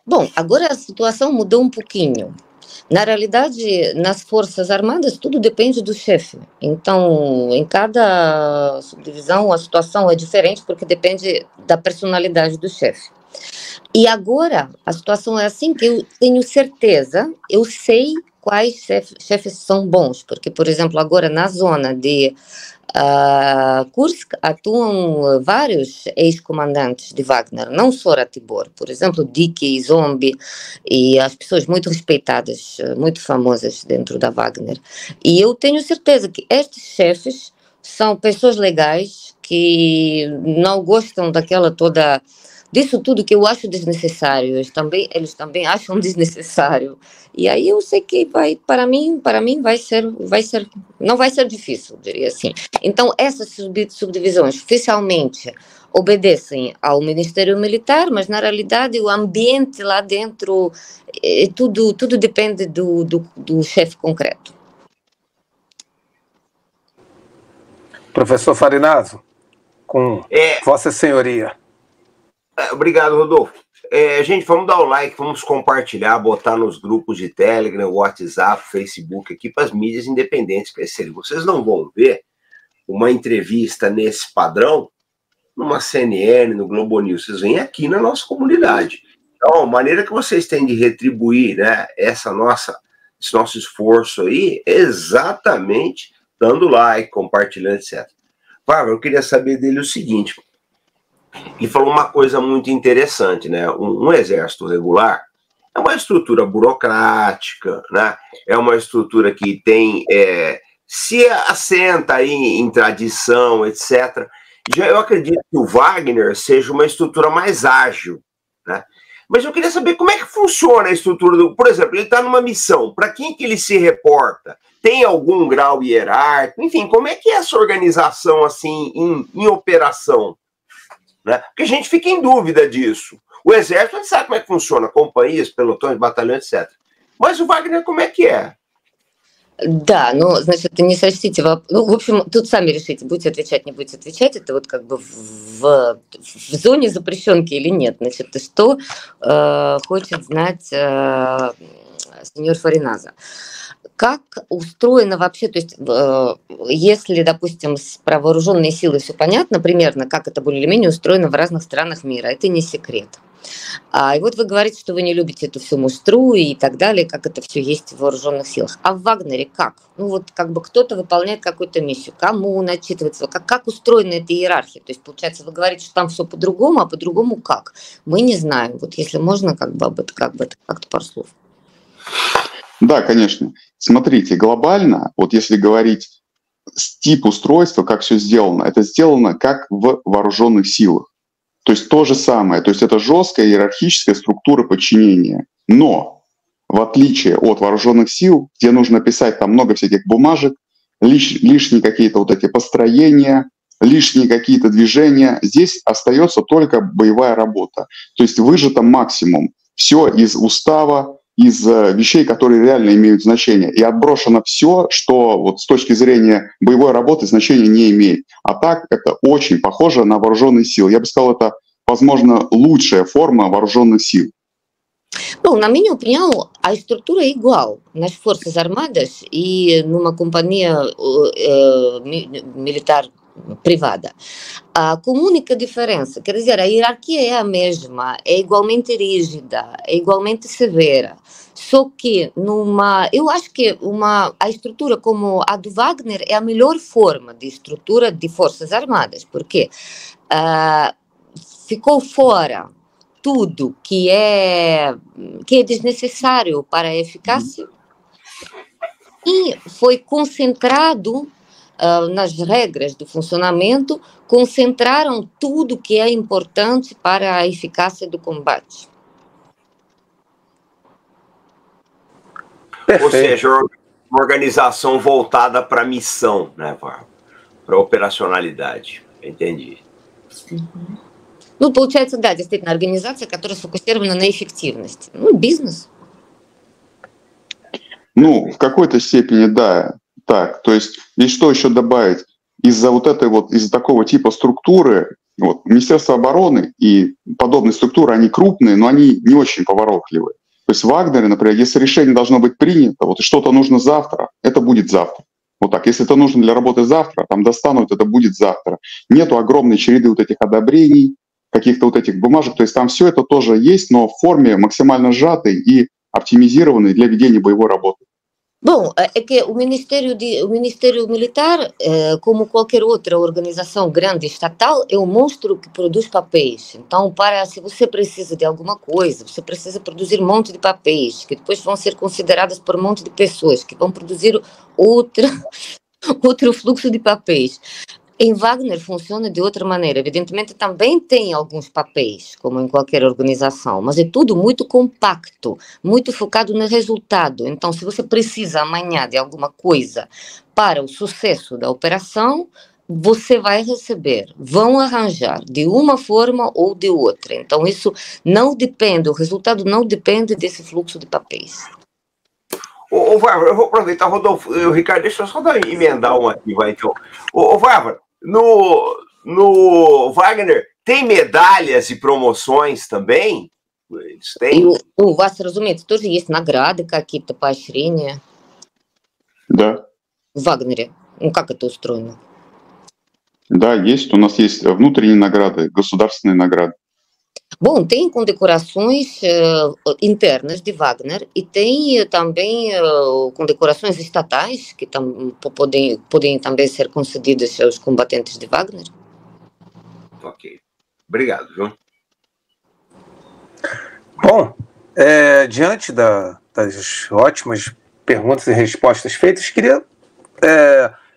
Bom, agora a situação mudou um pouquinho. Na realidade, nas Forças Armadas, tudo depende do chefe. Então, em cada subdivisão, a situação é diferente porque depende da personalidade do chefe. E agora, a situação é assim que eu tenho certeza, eu sei quais chefes são bons, porque, por exemplo, agora na zona de Kursk atuam vários ex-comandantes de Wagner, não só Ratibor, por exemplo, Dickie, Zombie e as pessoas muito respeitadas, muito famosas dentro da Wagner. E eu tenho certeza que estes chefes são pessoas legais que não gostam daquela toda disso tudo que eu acho desnecessário, eles também acham desnecessário. E aí eu sei que para mim não vai ser difícil, diria assim. Então, essas subdivisões oficialmente obedecem ao Ministério Militar, mas na realidade o ambiente lá dentro, tudo depende do chefe concreto. Professor Farinaso, com Vossa Senhoria. Obrigado, Rodolfo. Gente, vamos dar o like, vamos compartilhar, botar nos grupos de Telegram, WhatsApp, Facebook aqui para as mídias independentes crescerem. Vocês não vão ver uma entrevista nesse padrão numa CNN, no Globo News. Vocês vêm aqui na nossa comunidade. Então, a maneira que vocês têm de retribuir, né, esse nosso esforço aí é exatamente dando like, compartilhando, etc. Bárbara, eu queria saber dele o seguinte. Ele falou uma coisa muito interessante, né? Um exército regular é uma estrutura burocrática, né? É uma estrutura que tem se assenta aí em tradição, etc. Eu acredito que o Wagner seja uma estrutura mais ágil, né? Mas eu queria saber como é que funciona a estrutura por exemplo, ele está numa missão, para quem que ele se reporta? Tem algum grau hierárquico? Enfim, como é que é essa organização assim em operação? Né? Porque a gente fica em dúvida disso. O Exército, a gente sabe como é que funciona, companhias, pelotões, batalhões, etc. Mas o Wagner, como é que é? Да, но, значит, не сочтите, в общем, тут сами решите, будете отвечать, не будете отвечать, это вот как бы в зоне запрещенки или нет. Значит, что хочет знать сеньор Фариназа. Как устроено вообще, то есть если, допустим, про вооруженные силы все понятно примерно, как это более-менее устроено в разных странах мира, это не секрет. И вот вы говорите, что вы не любите эту всю муштру и так далее, как это все есть в вооруженных силах. А в Вагнере как? Ну вот как бы кто-то выполняет какую-то миссию, кому он отчитывается, как устроена эта иерархия? То есть получается, вы говорите, что там все по-другому, а по-другому как? Мы не знаем. Вот если можно, как-то пару слов. Да, конечно. Смотрите, глобально, вот если говорить тип устройства, как все сделано, это сделано как в вооруженных силах. То есть то же самое, то есть это жесткая иерархическая структура подчинения. Но в отличие от вооруженных сил, где нужно писать там много всяких бумажек, лишние какие-то вот эти построения, лишние какие-то движения, здесь остается только боевая работа. То есть выжато максимум. Все из устава, из вещей, которые реально имеют значение. И отброшено все, что вот с точки зрения боевой работы значения не имеет. А так это очень похоже на вооруженные силы. Я бы сказал, это, возможно, лучшая форма вооруженных сил. Bom, na minha opinião, a estrutura é igual nas Forças Armadas e numa companhia militar privada. Com única diferença, quer dizer, a hierarquia é a mesma, é igualmente rígida, é igualmente severa, só que eu acho que a estrutura como a do Wagner é a melhor forma de estrutura de Forças Armadas, porque ficou fora tudo que é desnecessário para a eficácia e foi concentrado nas regras do funcionamento, concentraram tudo que é importante para a eficácia do combate. Ou seja, uma organização voltada para a missão, né, para a operacionalidade. Entendi. Ну, получается, да, действительно, организация, которая сфокусирована на эффективности. Ну, бизнес. Ну, в какой-то степени, да. Так, то есть, и что еще добавить? Из-за такого типа структуры, вот, Министерство обороны и подобные структуры, они крупные, но они не очень поворотливые. То есть в Вагнере, например, если решение должно быть принято, вот, и что-то нужно завтра, это будет завтра. Вот так. Если это нужно для работы завтра, там достанут, это будет завтра. Нету огромной череды вот этих одобрений, каких-то вот этих бумажек. То есть там все это тоже есть, но в форме максимально сжатой и оптимизированной для ведения боевой работы. Bom, é que o Ministério Militar, como qualquer outra organização grande estatal, é um monstro que produz papéis. Então, se você precisa de alguma coisa, você precisa produzir um monte de papéis, que depois vão ser considerados por um monte de pessoas, que vão produzir outro fluxo de papéis. Em Wagner funciona de outra maneira. Evidentemente também tem alguns papéis, como em qualquer organização, mas é tudo muito compacto, muito focado no resultado. Então, se você precisa amanhã de alguma coisa para o sucesso da operação, você vai receber, vão arranjar de uma forma ou de outra. Então, isso não depende, o resultado não depende desse fluxo de papéis. Ô, Bárbara, eu vou aproveitar, Rodolfo, Ricardo, deixa eu só emendar uma aqui, vai, então. Ô, Bárbara, no Wagner tem medalhas e promoções também? Eles têm? У вас, разумеется, тоже есть награды какие-то, поощрения? Да. В Вагнере? Ну, как это устроено? Да, есть. У нас есть внутренние награды, государственные награды. Bom, tem condecorações internas de Wagner e tem também condecorações estatais que podem também ser concedidas aos combatentes de Wagner. Ok. Obrigado, viu? Bom, diante das ótimas perguntas e respostas feitas, queria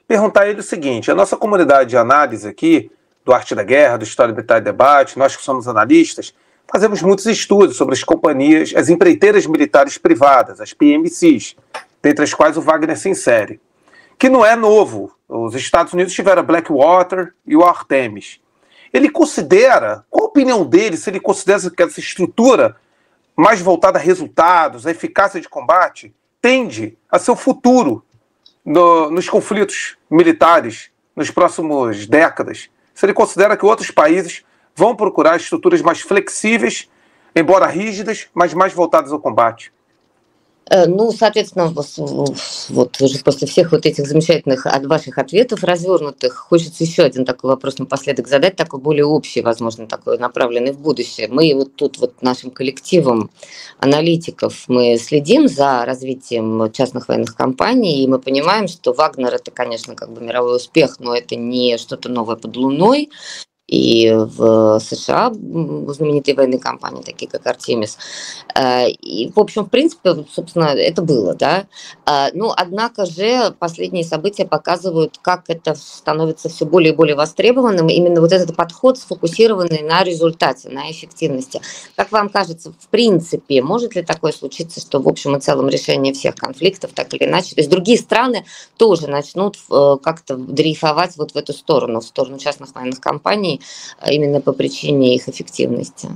perguntar a ele o seguinte: a nossa comunidade de análise aqui, do Arte da Guerra, do História Militar e Debate, nós que somos analistas, fazemos muitos estudos sobre as companhias, as empreiteiras militares privadas, as PMCs, dentre as quais o Wagner se insere, que não é novo. Os Estados Unidos tiveram a Blackwater e o Artemis. Ele considera, qual a opinião dele, se ele considera que essa estrutura mais voltada a resultados, a eficácia de combate, tende a ser o futuro nos conflitos militares nas próximas décadas? Se ele considera que outros países vão procurar estruturas mais flexíveis, embora rígidas, mas mais voltadas ao combate? Ну, соответственно, вот уже после всех вот этих замечательных от ваших ответов развернутых, хочется еще один такой вопрос напоследок задать, такой более общий, возможно, такой направленный в будущее. Мы вот тут вот нашим коллективом аналитиков, мы следим за развитием частных военных компаний, и мы понимаем, что Вагнер — это, конечно, как бы мировой успех, но это не что-то новое под луной. И в США знаменитые военные компании, такие как Артемис. И, в общем, в принципе, собственно, это было, да. Но, однако же, последние события показывают, как это становится все более и более востребованным. Именно вот этот подход, сфокусированный на результате, на эффективности. Как вам кажется, в принципе, может ли такое случиться, что в общем и целом решение всех конфликтов, так или иначе, то есть другие страны тоже начнут как-то дрейфовать вот в эту сторону, в сторону частных военных компаний, именно по причине их эффективности?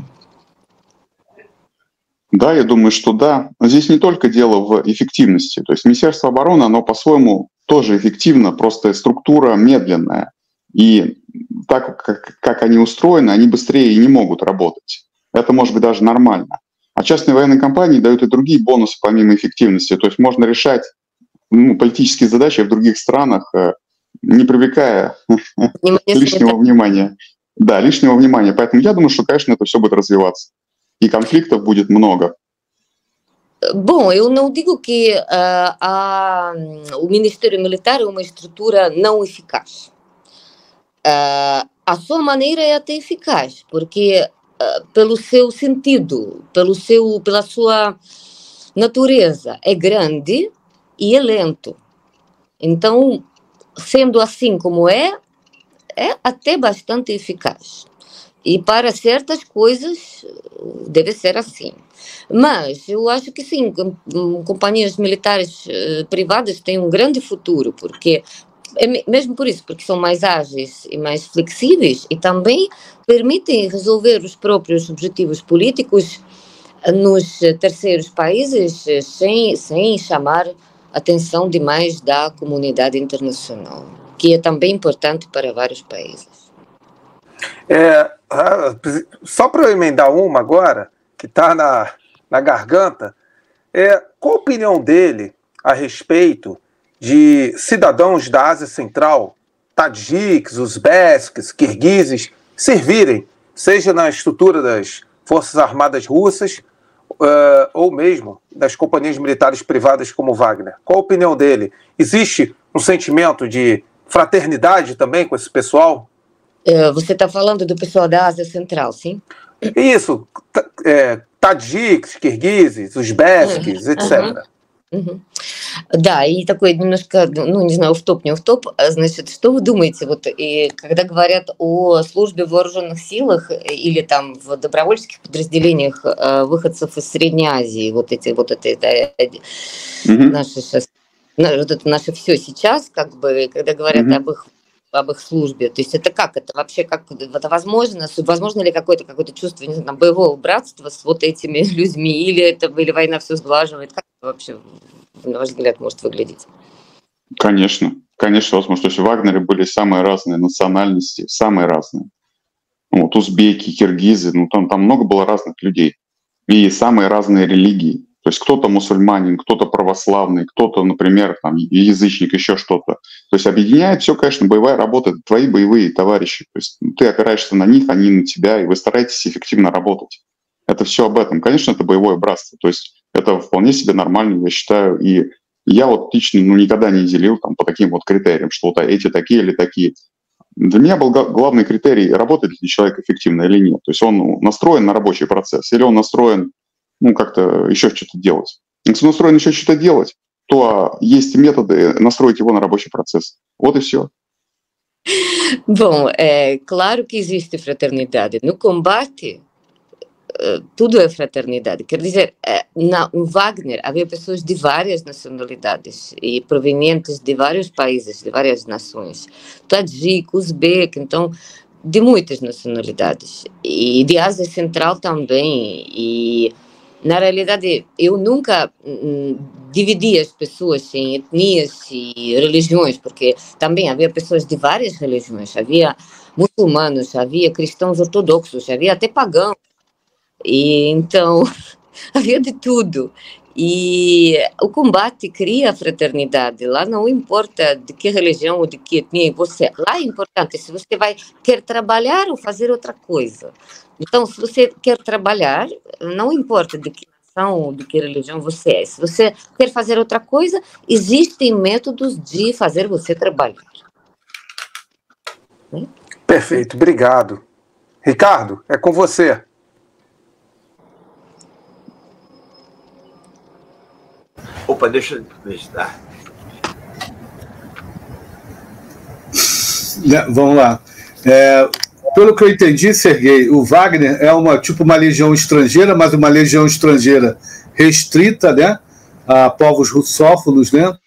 Да, я думаю, что да. Но здесь не только дело в эффективности. То есть Министерство обороны, оно по-своему тоже эффективно, просто структура медленная. И так, как они устроены, они быстрее и не могут работать. Это может быть даже нормально. А частные военные компании дают и другие бонусы помимо эффективности. То есть можно решать политические задачи в других странах, не привлекая лишнего внимания. Да, лишнего внимания. Поэтому я думаю, что, конечно, это все будет развиваться. E conflitos будет много. Bom, eu não digo que o Ministério Militar é uma estrutura não eficaz. A sua maneira é até eficaz, porque pelo seu sentido, pela sua natureza, é grande e é lento. Então, sendo assim como é até bastante eficaz. E para certas coisas deve ser assim. Mas eu acho que sim, companhias militares privadas têm um grande futuro, porque mesmo por isso, porque são mais ágeis e mais flexíveis e também permitem resolver os próprios objetivos políticos nos terceiros países sem chamar a atenção demais da comunidade internacional, que é também importante para vários países. Só para eu emendar uma agora, que está na garganta, qual a opinião dele a respeito de cidadãos da Ásia Central, tadjiks, uzbeques, kirguizes, servirem, seja na estrutura das Forças Armadas Russas ou mesmo das companhias militares privadas como Wagner? Qual a opinião dele? Existe um sentimento de fraternidade também com esse pessoal? Você está falando do pessoal da Ásia Central, sim? Isso, tadjiks, kirguizes, uzbeques, etc. Да, и такой немножко, ну, не знаю, офф-топ, не офф-топ, значит, что вы думаете, вот, и когда говорят о службе в вооруженных силах или там в добровольческих подразделениях выходцев из Средней Азии, вот это наше сейчас, вот это наше все сейчас, как бы, когда говорят об их службе, то есть это как, это вообще как, это возможно ли какое-то чувство, не знаю, там, боевого братства с вот этими людьми, или война все сглаживает, как это вообще, на ваш взгляд, может выглядеть? Конечно, возможно. То есть в Вагнере были самые разные национальности, самые разные. Вот, узбеки, киргизы, ну там много было разных людей. И самые разные религии. То есть кто-то мусульманин, кто-то православный, кто-то, например, там, язычник, еще что-то. То есть объединяет все, конечно, боевая работа, это твои боевые товарищи. То есть ты опираешься на них, они на тебя, и вы стараетесь эффективно работать. Это все об этом. Конечно, это боевое братство. То есть это вполне себе нормально, я считаю. И я вот лично никогда не делил там, по таким вот критериям, что вот эти такие или такие. Для меня был главный критерий, работает ли человек эффективно или нет. То есть он настроен на рабочий процесс, или он настроен как-то еще что-то делать. Если он настроен еще что-то делать, то есть методы настроить его на rабочий процесс. Вот и все. Bom, é claro que existe fraternidade. No combate, tudo é fraternidade. Quer dizer, no Wagner havia pessoas de várias nacionalidades e provenientes de vários países, de várias nações. Tadjico, uzbeco, então, de muitas nacionalidades. E de Ásia Central também. E, na realidade, eu nunca dividi as pessoas em etnias e religiões, porque também havia pessoas de várias religiões. Havia muçulmanos, havia cristãos ortodoxos, havia até pagãos. E então, havia de tudo. E o combate cria a fraternidade. Lá não importa de que religião ou de que etnia você. Lá é importante se você quer trabalhar ou fazer outra coisa. Então, se você quer trabalhar, não importa de que nação ou de que religião você é. Se você quer fazer outra coisa, existem métodos de fazer você trabalhar. Perfeito, obrigado. Ricardo, é com você. Opa, deixa eu visitar. Vamos lá. Pelo que eu entendi, Serguei, o Wagner é uma legião estrangeira, mas uma legião estrangeira restrita, né, a povos russófonos, né,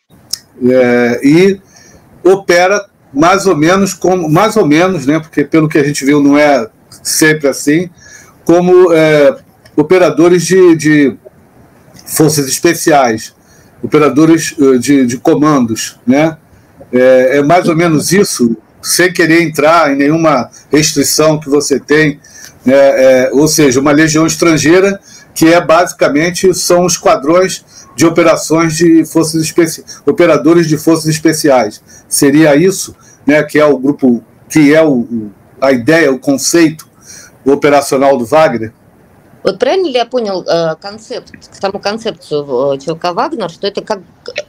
e opera mais ou menos, né, porque pelo que a gente viu não é sempre assim, como operadores de forças especiais, operadores de comandos, né? É mais ou menos isso, sem querer entrar em nenhuma restrição que você tem, ou seja, uma legião estrangeira que basicamente são os esquadrões de operações de forças especiais, operadores de forças especiais. Seria isso, né? Que é o grupo, que é a ideia, o conceito operacional do Wagner? Вот правильно ли я понял саму концепцию ЧВК «Вагнер», что это как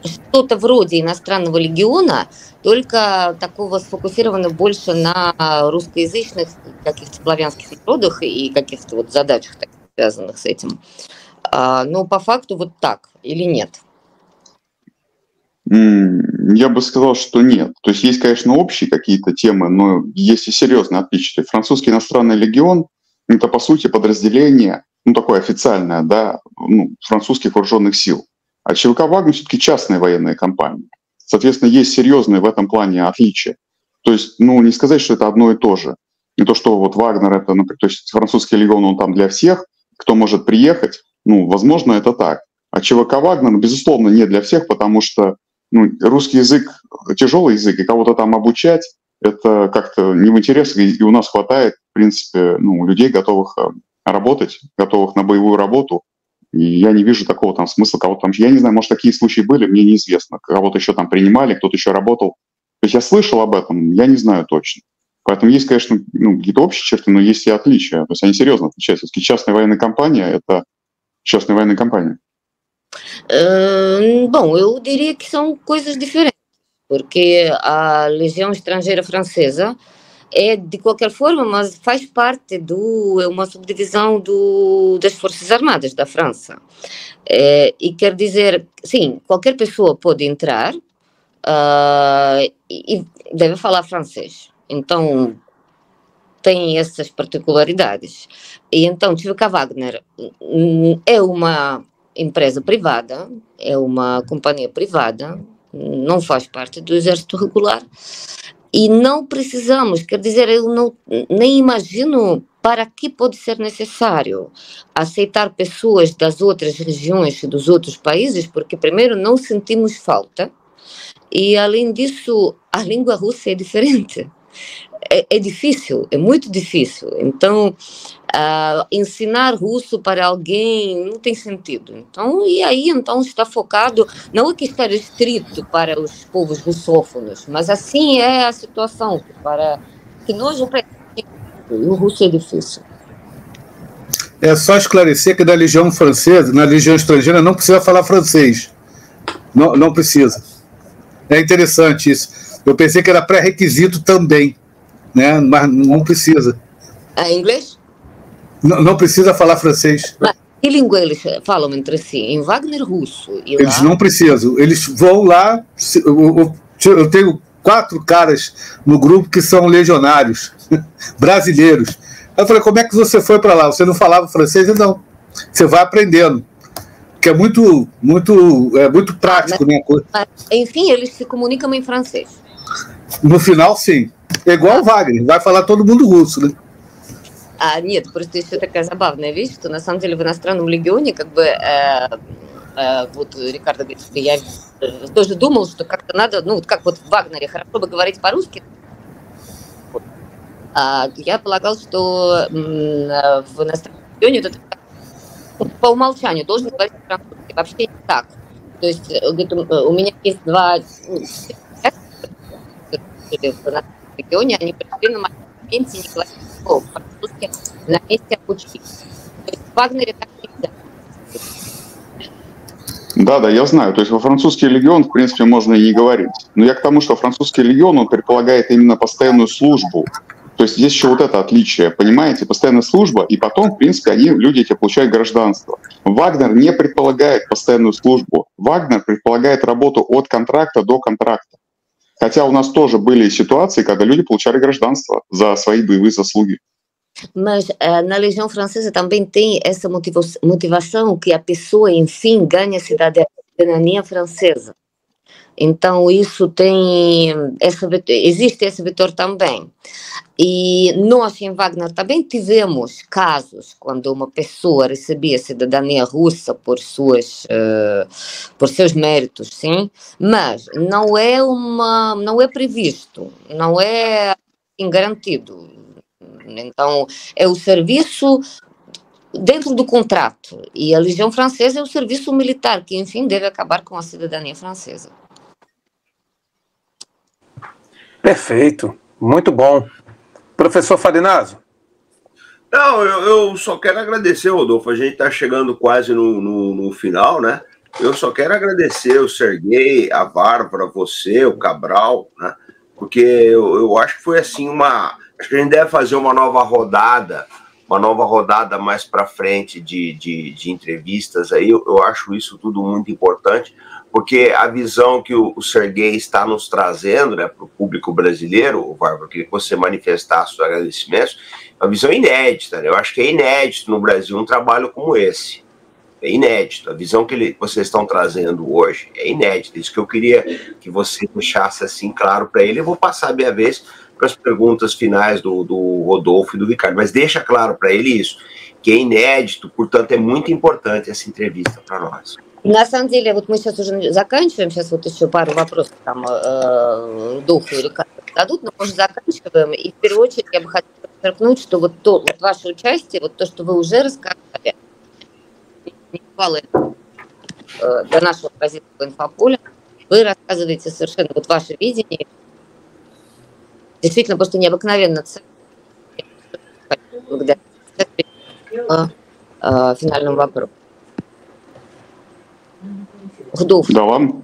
что-то вроде иностранного легиона, только такого сфокусировано больше на русскоязычных каких-то славянских народах и каких-то вот задачах, связанных с этим. Но по факту вот так или нет? Я бы сказал, что нет. То есть есть, конечно, общие какие-то темы, но есть и серьезные отличия. Французский иностранный легион — это, по сути, подразделение, такое официальное, да, французских вооруженных сил. А ЧВК «Вагнер» все-таки частные военные компании. Соответственно, есть серьезные в этом плане отличия. То есть, не сказать, что это одно и то же. Не то, что вот Вагнер — это, например, то есть французский легион, он там для всех, кто может приехать, возможно, это так. А ЧВК «Вагнер», безусловно, не для всех, потому что русский язык — тяжелый язык, и кого-то там обучать — это как-то не в интересах, и у нас хватает, в принципе, людей, готовых работать, готовых на боевую работу, и я не вижу такого там смысла кого-то там... Я не знаю, может, такие случаи были, мне неизвестно. Кого-то еще там принимали, кто-то еще работал. То есть я слышал об этом, я не знаю точно. Поэтому есть, конечно, какие-то общие черты, но есть и отличия. То есть они серьезно отличаются. Все-таки частная военная компания — это частная военная компания. Bom, eu diria que são coisas diferentes, porque a Legião Estrangeira Francesa É, de qualquer forma, mas faz parte é uma subdivisão das Forças Armadas da França. E quer dizer, sim, qualquer pessoa pode entrar e deve falar francês. Então, tem essas particularidades. E então, TVK Wagner é uma empresa privada, é uma companhia privada, não faz parte do exército regular, e não precisamos, quer dizer, eu nem imagino para que pode ser necessário aceitar pessoas das outras regiões, dos outros países, porque primeiro não sentimos falta, e além disso, a língua russa é diferente. É difícil, é muito difícil. Então, ensinar russo para alguém não tem sentido. Então, e aí, então, está focado, não é que está restrito para os povos russófonos, mas assim é a situação, para que nós o russo é difícil. É só esclarecer que na Legião Francesa, na Legião Estrangeira, não precisa falar francês. Não precisa. É interessante isso. Eu pensei que era pré-requisito também, né? Mas não precisa. Inglês? Não precisa falar francês. Mas que língua eles falam entre si? Em Wagner, russo. E eles lá... não precisam. Eles vão lá... Eu tenho 4 caras no grupo que são legionários, brasileiros. Eu falei, como é que você foi para lá? Você não falava francês? Não. Você vai aprendendo. Que é muito prático, né? Mas, enfim, eles se comunicam em francês. No final, sim. É igual o Wagner, vai falar todo mundo руссо, né? Нет, просто еще такая забавная вещь, что на самом деле в иностранном легионе, как бы, вот Рикардо говорит, что я тоже думал, что как-то надо, ну, вот как вот в Вагнере, хорошо бы говорить по-русски. Я полагал, что в иностранном легионе это по умолчанию должен говорить по-французски. Вообще не так. То есть у меня есть 2 в иностранном регионе, они пришли на моменте не говорить по-французски на месте обучения. То есть в Вагнере так нельзя. Да, я знаю. То есть во французский легион, в принципе, можно и не говорить. Но я к тому, что французский легион, он предполагает именно постоянную службу. То есть есть еще вот это отличие, понимаете? Постоянная служба, и потом, в принципе, люди эти получают гражданство. Вагнер не предполагает постоянную службу. Вагнер предполагает работу от контракта до контракта. Хотя у нас тоже были ситуации, когда люди получали гражданство за свои боевые заслуги. Mas na Legião Francesa também tem essa motivação que a pessoa, enfim, ganha cidadania francesa. Então, isso tem... existe esse vetor também. E nós, em Wagner, também tivemos casos quando uma pessoa recebia cidadania russa por seus méritos, sim, mas não é previsto, não é garantido. Então, é o serviço dentro do contrato. E a Legião Francesa é o serviço militar, que, enfim, deve acabar com a cidadania francesa. Perfeito, muito bom. Professor Farinazo? Não, eu só quero agradecer, Rodolfo. A gente está chegando quase no final, né? Eu só quero agradecer o Serguei, a Bárbara, você, o Cabral, né? Porque eu acho que foi assim acho que a gente deve fazer uma nova rodada mais para frente de entrevistas aí. Eu acho isso tudo muito importante, porque a visão que o Serguei está nos trazendo, né, para o público brasileiro, Bárbara, eu queria que você manifestasse os agradecimentos, é uma visão inédita, né? Eu acho que é inédito no Brasil um trabalho como esse. É inédito. A visão que vocês estão trazendo hoje é inédita. Isso que eu queria que você deixasse assim claro para ele. Eu vou passar a minha vez para as perguntas finais do Rodolfo e do Ricardo, mas deixa claro para ele isso, que é inédito, portanto é muito importante essa entrevista para nós. На самом деле, вот мы сейчас уже заканчиваем, сейчас вот еще пару вопросов там Рудolфу и Рикардо дадут, но мы уже заканчиваем. И в первую очередь я бы хотела подчеркнуть, что вот ваше участие, вот то, что вы уже рассказали, не попало до нашего российского инфополя, вы рассказываете совершенно вот ваше видение, действительно просто необыкновенно ценно. Благодаря финальному вопросу. Rodolfo. Да, вам.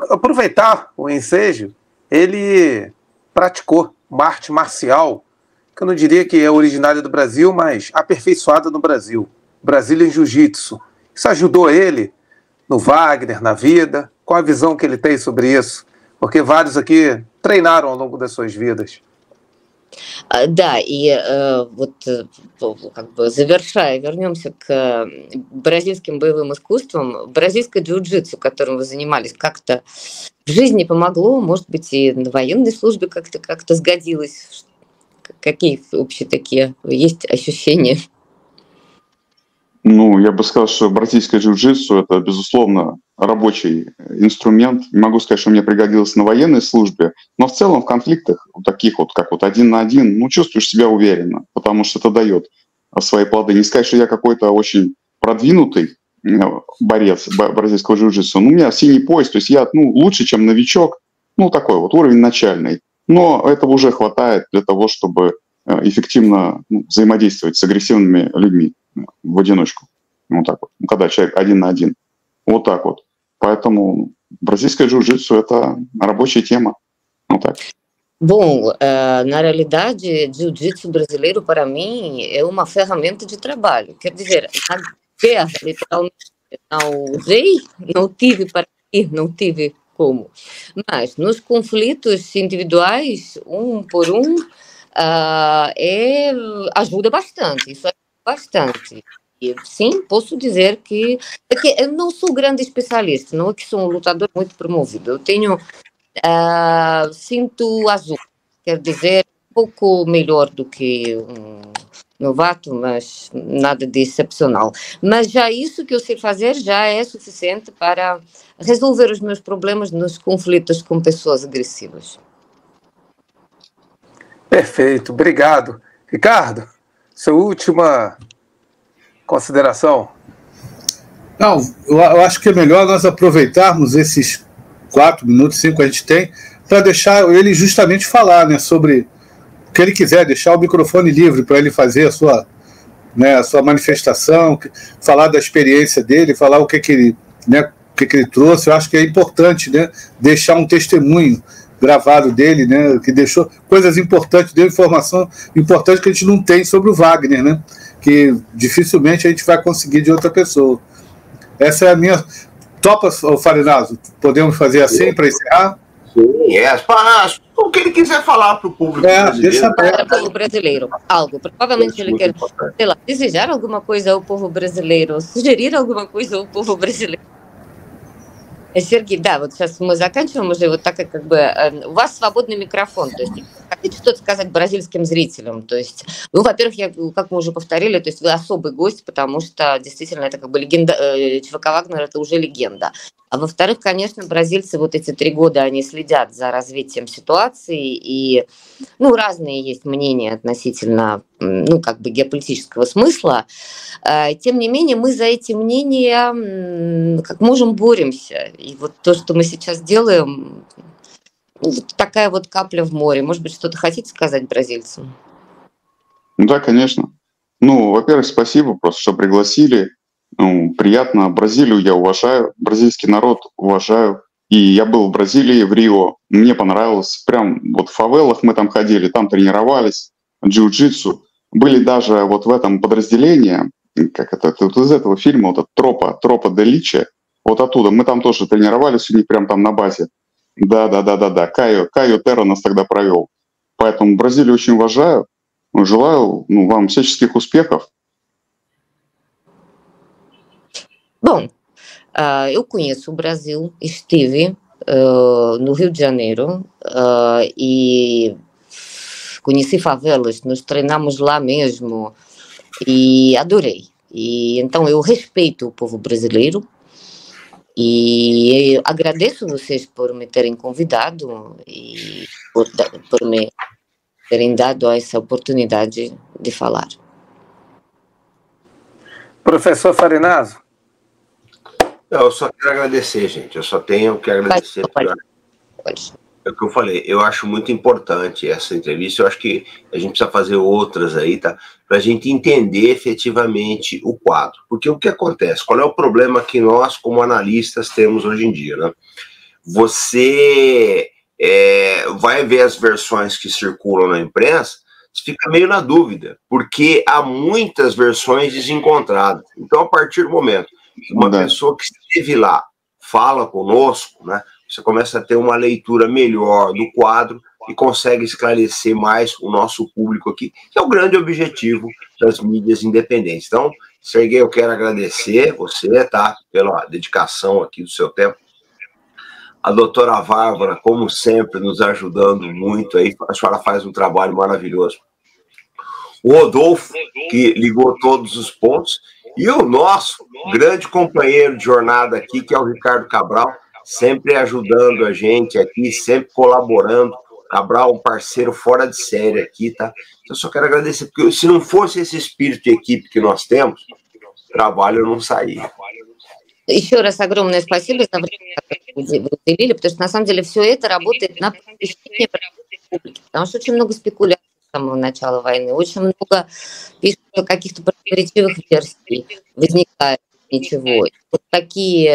Aproveitar o ensejo, ele praticou uma arte marcial, que eu não diria que é originária do Brasil, mas aperfeiçoada no Brasil, Brazilian Jiu-Jitsu. Isso ajudou ele no Wagner, na vida? Qual a visão que ele tem sobre isso? Porque vários aqui treinaram ao longo das suas vidas. Да, и вот как бы завершая, вернемся к бразильским боевым искусствам. Бразильское джиу-джитсу, которым вы занимались, как-то в жизни помогло, может быть, и на военной службе как-то сгодилось. Какие общие такие есть ощущения? Ну, я бы сказал, что бразильское джиу-джитсу — это, безусловно, рабочий инструмент. Не могу сказать, что мне пригодилось на военной службе, но в целом в конфликтах, таких вот, как вот 1 на 1, ну, чувствуешь себя уверенно, потому что это дает свои плоды. Не сказать, что я какой-то очень продвинутый борец бразильского джиу-джитсу, но у меня синий пояс, то есть я, ну, лучше, чем новичок, ну, такой вот уровень начальный. Но этого уже хватает для того, чтобы эффективно взаимодействовать с агрессивными людьми в одиночку. Вот так вот. Когда человек 1 на 1. Вот так вот. Поэтому бразильское джиу-джитсу — это рабочая тема. Вот так. Bom, na realidade, jiu-jitsu brasileiro, para mim, é uma ferramenta de trabalho. Quer dizer, na guerra, literalmente, não usei, não tive para ir, não tive como. Mas nos conflitos individuais, um por um, ajuda bastante, isso ajuda bastante. E, sim, posso dizer que eu não sou grande especialista, não é que sou um lutador muito promovido. Eu tenho cinto azul, quer dizer, um pouco melhor do que um novato, mas nada de excepcional. Mas já isso que eu sei fazer já é suficiente para resolver os meus problemas nos conflitos com pessoas agressivas. Perfeito, obrigado. Ricardo, sua última consideração? Não, eu acho que é melhor nós aproveitarmos esses 4 minutos, 5 que a gente tem, para deixar ele justamente falar, né, sobre o que ele quiser, deixar o microfone livre para ele fazer a sua manifestação, falar da experiência dele, falar o que ele, né, o que ele trouxe. Eu acho que é importante, né, deixar um testemunho gravado dele, né, que deixou coisas importantes, deu informação importante que a gente não tem sobre o Wagner, né, que dificilmente a gente vai conseguir de outra pessoa. Essa é a minha... Topa, Farinazo? Podemos fazer assim para encerrar? Sim, o que ele quiser falar para o público brasileiro. Deixa para o povo brasileiro, algo. Provavelmente ele quer, sei lá, desejar alguma coisa ao povo brasileiro, sugerir alguma coisa ao povo брasileiro. Сергей, да, вот сейчас мы заканчиваем уже, вот так как бы у вас свободный микрофон, то есть хотите что-то сказать бразильским зрителям, то есть, ну, во-первых, как мы уже повторили, то есть вы особый гость, потому что действительно это как бы легенда, ЧВК Вагнер это уже легенда. А во-вторых, конечно, бразильцы вот эти 3 года, они следят за развитием ситуации, и, ну, разные есть мнения относительно, ну, как бы геополитического смысла. Тем не менее, мы за эти мнения как можем боремся. И вот то, что мы сейчас делаем, такая вот капля в море. Может быть, что-то хотите сказать бразильцам? Да, конечно. Ну, во-первых, спасибо просто, что пригласили. Ну, приятно. Бразилию я уважаю, бразильский народ уважаю. И я был в Бразилии, в Рио. Мне понравилось. Прям вот в фавелах мы там ходили, там тренировались, джиу-джитсу. Были даже вот в этом подразделении, как это вот из этого фильма, вот Тропа де Личе, вот оттуда. Мы там тоже тренировались у них прям там на базе. Да. Кайо Терро нас тогда провел. Поэтому Бразилию очень уважаю. Желаю вам всяческих успехов. Bom, eu conheço o Brasil, estive no Rio de Janeiro e conheci favelas, nos treinamos lá mesmo e adorei. E então eu respeito o povo brasileiro e agradeço vocês por me terem convidado e por me terem dado essa oportunidade de falar. Professor Farinazo? Eu só quero agradecer, gente. Eu só tenho que agradecer. Pode. É o que eu falei. Eu acho muito importante essa entrevista. Eu acho que a gente precisa fazer outras aí, tá? Para a gente entender efetivamente o quadro. Porque o que acontece? Qual é o problema que nós, como analistas, temos hoje em dia, né? Você vai ver as versões que circulam na imprensa, você fica meio na dúvida, porque há muitas versões desencontradas. Então, a partir do momento que uma pessoa que esteve lá fala conosco, né, você começa a ter uma leitura melhor do quadro e consegue esclarecer mais o nosso público aqui, que é o grande objetivo das mídias independentes. Então, Serguei, eu quero agradecer você, tá, pela dedicação aqui do seu tempo. A doutora Bárbara, como sempre, nos ajudando muito aí, a senhora faz um trabalho maravilhoso. O Rodolfo, que ligou todos os pontos, e o nosso grande companheiro de jornada aqui, que é o Ricardo Cabral, sempre ajudando a gente aqui, sempre colaborando. Cabral, um parceiro fora de série aqui, tá? Eu só quero agradecer, porque se não fosse esse espírito de equipe que nós temos, o trabalho não saía. Еще раз огромное спасибо за время, которое вы уделили, потому что на самом деле все это работает на просвещение публики, потому что очень много спекуляций с самого начала войны, очень много пишут каких-то противоречивых версий, возникает ничего. Вот такие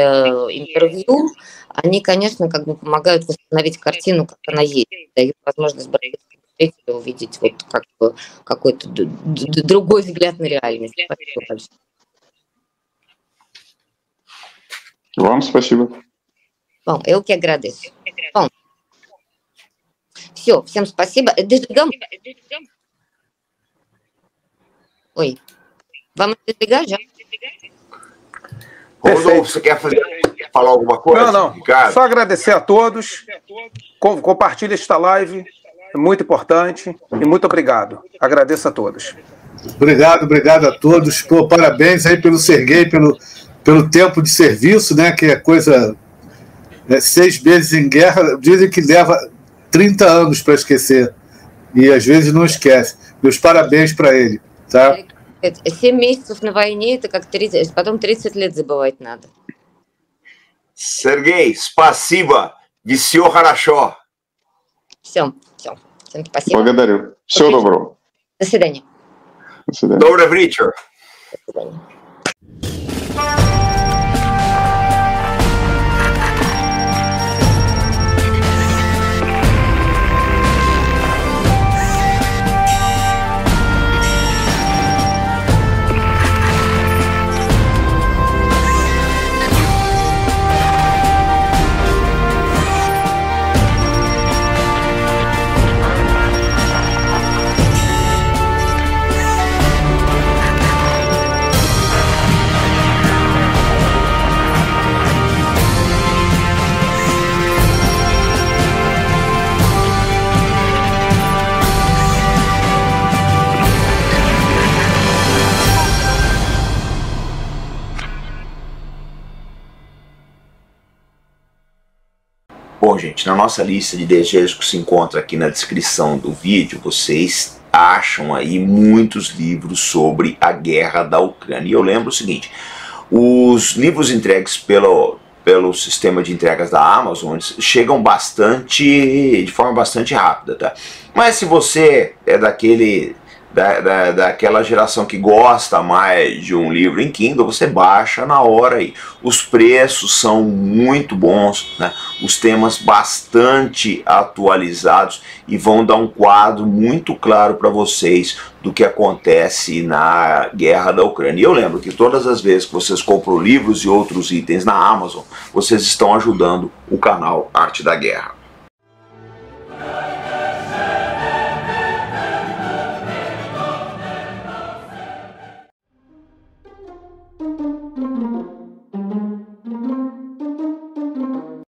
интервью, они, конечно, как бы помогают восстановить картину, как она есть, дают возможность зрителю увидеть вот как бы какой-то другой взгляд на реальность. Спасибо большое. Вам спасибо. Bom, eu que agradeço. Bom, все, всем спасибо. Desligamos? Oi. Vamos desligar já? Rodolfo, você quer falar alguma coisa? Não. Ricardo? Só agradecer a todos. Compartilhe esta live. É muito importante. E muito obrigado. Agradeço a todos. Obrigado a todos. Pô, parabéns aí pelo Serguei, pelo tempo de serviço, né? Que é coisa... 6 meses em guerra, dizem que leva 30 anos para esquecer. E às vezes não esquece. Meus parabéns para ele, tá? 7 месяцев на войне, это как 30, потом 30 лет забывать надо. Serguei, спасибо. Всё хорошо. Все. Всем спасибо. Благодарю. Всего доброго. До свидания. До свидания. Добрый вечер. До свидания. Bom, gente, na nossa lista de desejos que se encontra aqui na descrição do vídeo, vocês acham aí muitos livros sobre a guerra da Ucrânia. E eu lembro o seguinte, os livros entregues pelo sistema de entregas da Amazon chegam de forma bastante rápida, tá? Mas se você é daquela geração que gosta mais de um livro em Kindle, você baixa na hora aí. Os preços são muito bons, né? Os temas bastante atualizados e vão dar um quadro muito claro para vocês do que acontece na guerra da Ucrânia. E eu lembro que todas as vezes que vocês compram livros e outros itens na Amazon, vocês estão ajudando o canal Arte da Guerra. Thank you.